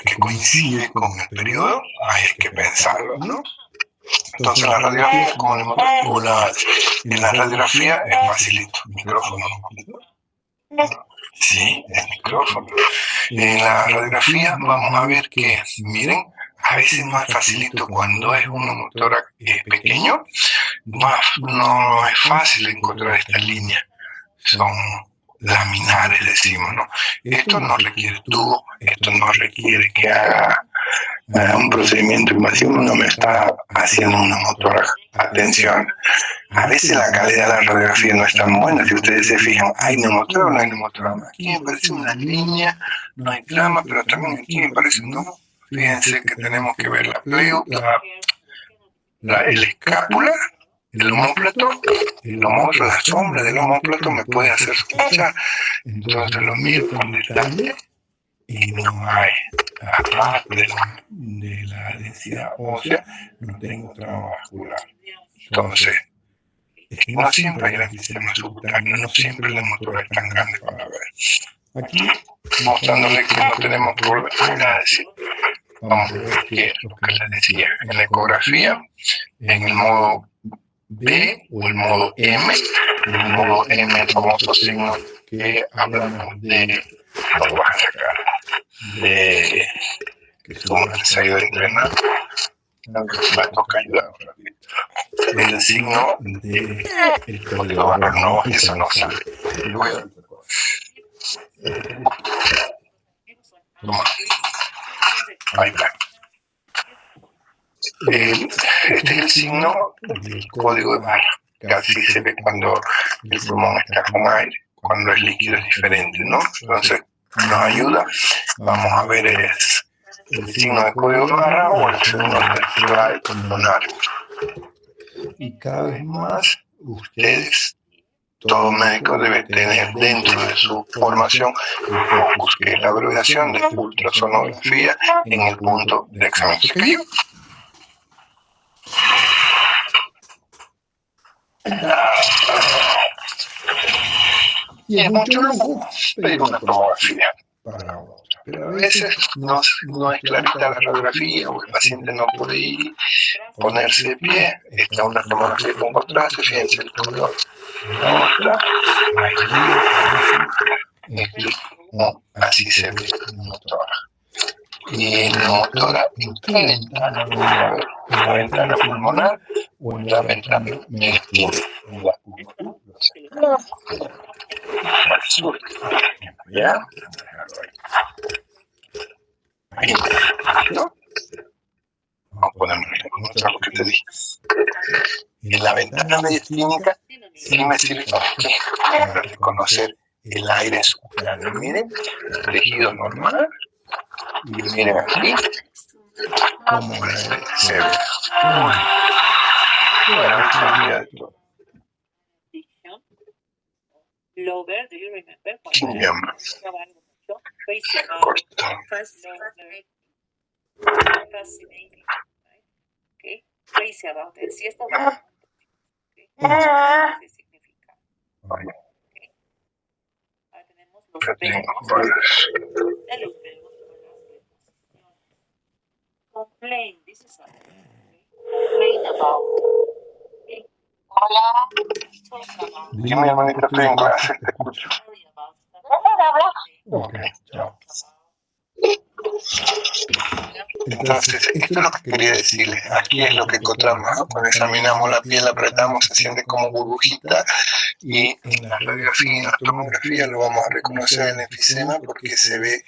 que coincide con el periodo, hay que pensarlo, ¿no? Entonces la radiografía, como en la radiografía es facilito, micrófono. Sí, el micrófono. En la radiografía vamos a ver que, miren, a veces no es facilito cuando es un neumotórax pequeño, no es fácil encontrar esta línea. Son laminares, decimos, ¿no? Esto no requiere tubo, esto no requiere que haga un procedimiento invasivo, no me está haciendo un neumotórax. Atención, a veces la calidad de la radiografía no es tan buena. Si ustedes se fijan, ¿hay neumotórax o no hay neumotórax? Aquí me parece una línea, no hay trama, pero también aquí me parece no. Fíjense que tenemos que ver la pleo, el escápula, el omóplato, la sombra del omóplato me puede hacer sospechar. Entonces lo miro con detalle y no hay, aparte de la densidad ósea, no tengo trama vascular. Entonces, es que no siempre hay el enfisema subcutáneo, no siempre el neumotórax es tan grande para ver. Aquí, mostrándole que no tenemos problema, vamos a ver que lo que les decía, en la ecografía, en el modo B o el modo M, en el modo M, el famoso signo que hablamos de, lo voy a sacar, de que se ha ido a entrenar, me toca ayudar un ratito. El signo de el código barra, no, eso no sale. Voy a ahí está. Este es el signo del código de barra, que así se ve cuando el pulmón está con aire, cuando es líquido es diferente, ¿no? Entonces nos ayuda, vamos a ver el signo de código de barra o el signo vertebral pulmonar. Y cada vez más ustedes, todo médico debe tener dentro de su formación el focus, que es la abreviación de ultrasonografía en el punto de examen. Y es mucho lujo pedir una tomografía para otra. Pero a veces no es clarita la radiografía o el paciente no puede ir, ponerse de pie. Está una tomografía con contraste, fíjense el color. Otra, así se ve la motora. Y la motora, ¿en qué ventana? A ver, ¿en la ventana pulmonar o en la ventana megatura? En la pulmonar. Al sur. ¿Ya? Ahí. ¿No? Vamos a ponerlo en mostrar lo que te dije. En la ventana mediastínica sí me sirve para qué? Para reconocer el aire subcutáneo. Miren, tejido normal. Y miren aquí cómo se ve. ¿Quién llama? Corto. Hola. Dime, hermanita, estoy en clase, te escucho. Ok, chao. Entonces, esto es lo que quería decirles. Aquí es lo que encontramos, ¿no? Cuando examinamos la piel, apretamos, se siente como burbujita. Y en la radiografía, en la tomografía, lo vamos a reconocer en el enfisema porque se ve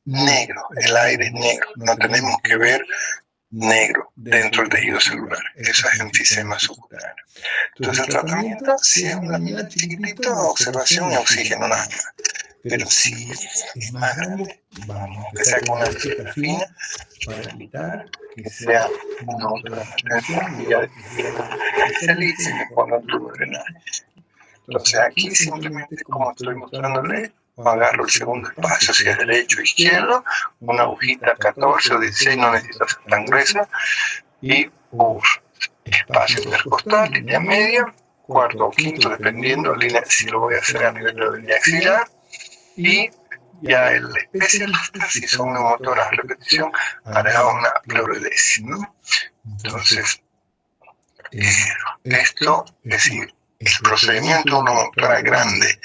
negro, el aire es negro. No tenemos que ver negro dentro del tejido celular. Eso es enfisema subcutáneo. Entonces, el tratamiento, si es una mina chiquitita, observación y oxígeno nada más. Pero si es más grande, vamos a empezar con una cita fina para evitar que sea una autotransfusión y ya especialice y me ponga un tubo de drenaje. Entonces aquí simplemente, como estoy mostrándole, agarro el segundo espacio, si es derecho o izquierdo, una agujita 14 o 16, no necesita ser tan gruesa, y espacio intercostal, línea media, cuarto o quinto, dependiendo, si lo voy a hacer a nivel de la línea axilar. Y ya el especialista, si son neumotoras a repetición, hará una pleurodesis, ¿no? Entonces, esto, es decir, el procedimiento de una motora grande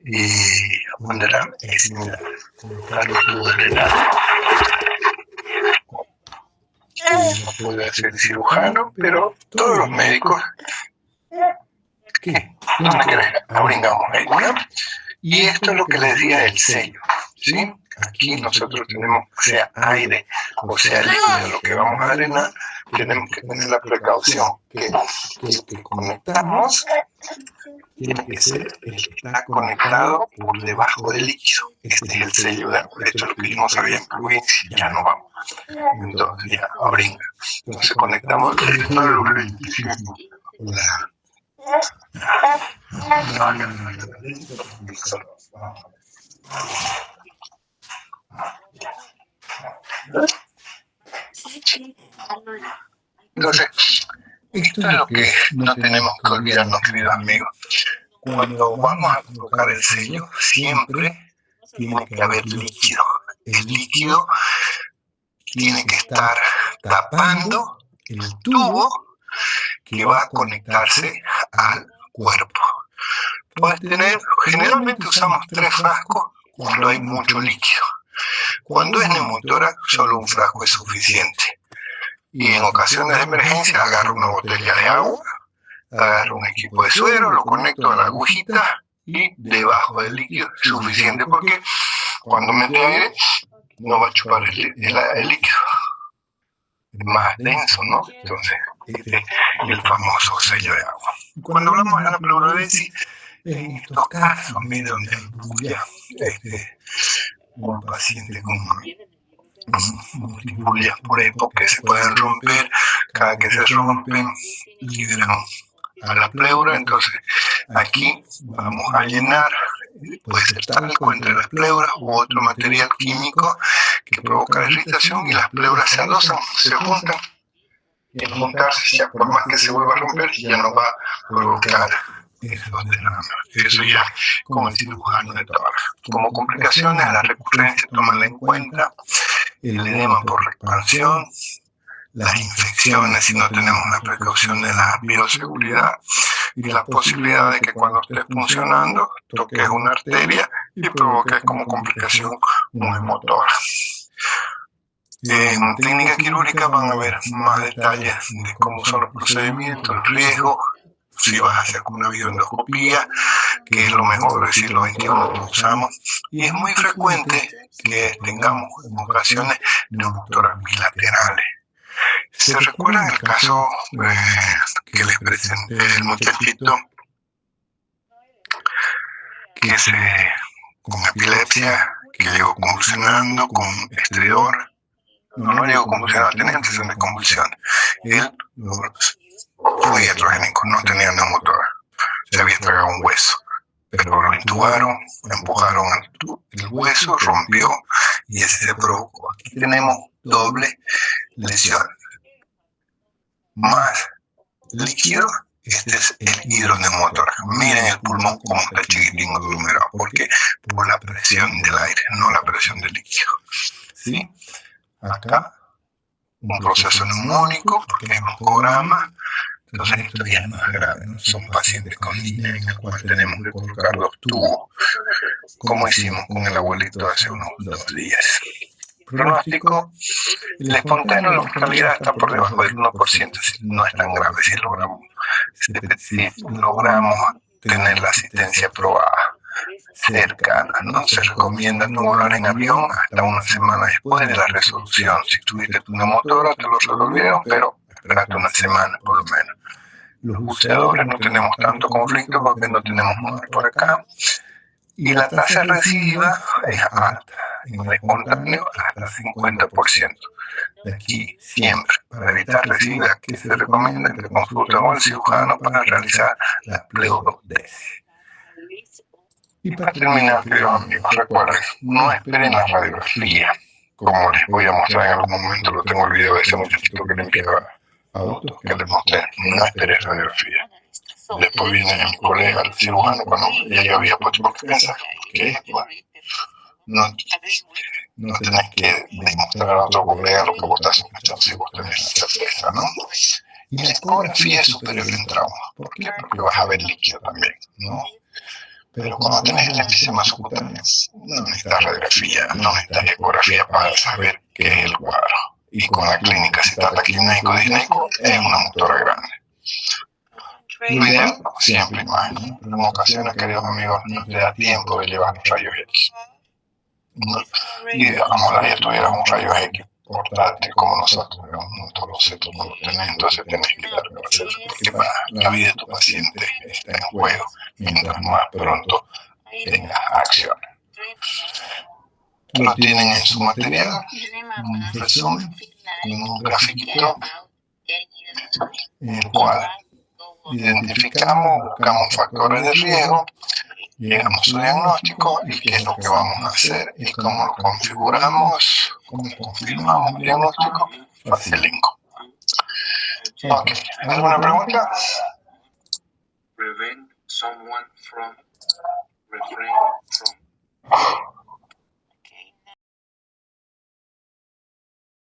y abundará es similar. Colocar los tubos de drenaje. Lo puede hacer el cirujano, pero todos los médicos, ¿qué? ¿Dónde querés? Abringamos ahí, ¿no? Y esto es lo que les decía del sello, ¿sí? Aquí nosotros tenemos, sea aire o sea líquido, lo que vamos a drenar, tenemos que tener la precaución que conectamos tiene que ser el que está conectado por debajo del líquido. Este es el sello de agua. Esto es lo que vimos había en plugins y ya no vamos. Entonces ya abrimos. Entonces conectamos Entonces, esto es lo que no tenemos que olvidarnos, queridos amigos. Cuando vamos a colocar el sello, siempre tiene que haber líquido. El líquido tiene que estar tapando el tubo que va a conectarse al cuerpo. Puedes tener, generalmente usamos 3 frascos cuando hay mucho líquido. Cuando es neumotórax, solo un frasco es suficiente. Y en ocasiones de emergencia, agarro una botella de agua, agarro un equipo de suero, lo conecto a la agujita y debajo del líquido es suficiente porque cuando mete aire no va a chupar el líquido. Es más denso, ¿no? Entonces, este es el famoso sello de agua. Cuando hablamos de la pleurodesis, en estos casos, mire donde hay bulla, un paciente con multibullias por época que se pueden romper, cada que se rompen, liberan a la pleura. Entonces, aquí vamos a llenar, puede ser talco entre las pleuras u otro material químico que provoca la irritación y las pleuras se adosan, se juntan juntarse, ya por más que se vuelva a romper, ya no va a provocar esos derrames. Eso ya como el cirujano de tórax. Como complicaciones a la recurrencia, tómala en cuenta el edema por expansión, las infecciones si no tenemos la precaución de la bioseguridad y la posibilidad de que cuando esté funcionando toques una arteria y provoques como complicación un hemotórax. En técnica quirúrgica van a ver más detalles de cómo son los procedimientos, el riesgo, si vas a hacer una videoendoscopía, que es lo mejor del siglo XXI que usamos, y es muy frecuente que tengamos en ocasiones neumotórax bilaterales. ¿Se recuerdan el caso que les presenté del muchachito que con epilepsia, que llegó convulsionando, con estridor? No llegó convulsionado, tenía antecedentes de convulsión. Él fue iatrogénico, no tenía neumotórax, se había tragado un hueso, pero lo intubaron, empujaron el hueso, rompió y ese se provocó. Aquí tenemos doble lesión. Más líquido, este es el hidroneumotórax. Miren el pulmón como está chiquitín aglomerado. ¿Por qué? Por la presión del aire, no la presión del líquido. ¿Sí? Acá, un proceso neumónico, porque hay broncograma. Entonces esto ya es más grave, ¿no? Son pacientes con línea en el cual tenemos que colocar los tubos, como hicimos con el abuelito hace unos 2 días. Pronóstico, el espontáneo, la mortalidad está por debajo del 1%, no es tan grave si logramos tener la asistencia probada cercana, ¿no? Se recomienda no volar en avión hasta una semana después de la resolución. Si tuviste tu neumotórax, te lo resolvieron, pero esperaste una semana por lo menos. Los buceadores no tenemos tanto conflicto porque no tenemos nada por acá. Y la tasa recidiva es alta, en el espontáneo hasta 50%. De aquí siempre, para evitar recidiva, que se recomienda que consulten al cirujano para realizar la pleurodesis. Y para terminar, queridos amigos, recuerden, no esperen la radiografía. Como les voy a mostrar en algún momento, lo tengo el video de ese muchachito que limpiaba autos, que les mostré, no esperes radiografía. Después viene mi colega, el cirujano, cuando ya yo había puesto por pensar que no tenés que demostrar a otro colega lo que vos estás sospechando si vos tenés la certeza, ¿no? Y la ecografía es superior en trauma. ¿Por qué? Porque vas a ver líquido también, ¿no? Pero cuando tenés el enfisema subcutáneo, no necesitas radiografía, no necesitas ecografía para saber qué es el cuadro. Y con la clínica, si trata clínico disneico, es una motora grande. Lo ideal, siempre imagen, pero en ocasiones, queridos amigos, no te da tiempo de llevar los rayos X. ¿No? Y ojalá ya tuvieras un rayo X portátil como nosotros, no todos los centros no lo tenés, entonces tenés que darle acceso, porque la vida de tu paciente está en juego, mientras más pronto tengas acción. Lo tienen en su material, un resumen, con un grafiquito, en el cual identificamos, buscamos factores de riesgo, llegamos a su diagnóstico y qué es lo que vamos a hacer y cómo lo configuramos, cómo confirmamos el diagnóstico, facilito. Ok, ¿alguna pregunta? Prevent someone from refrain from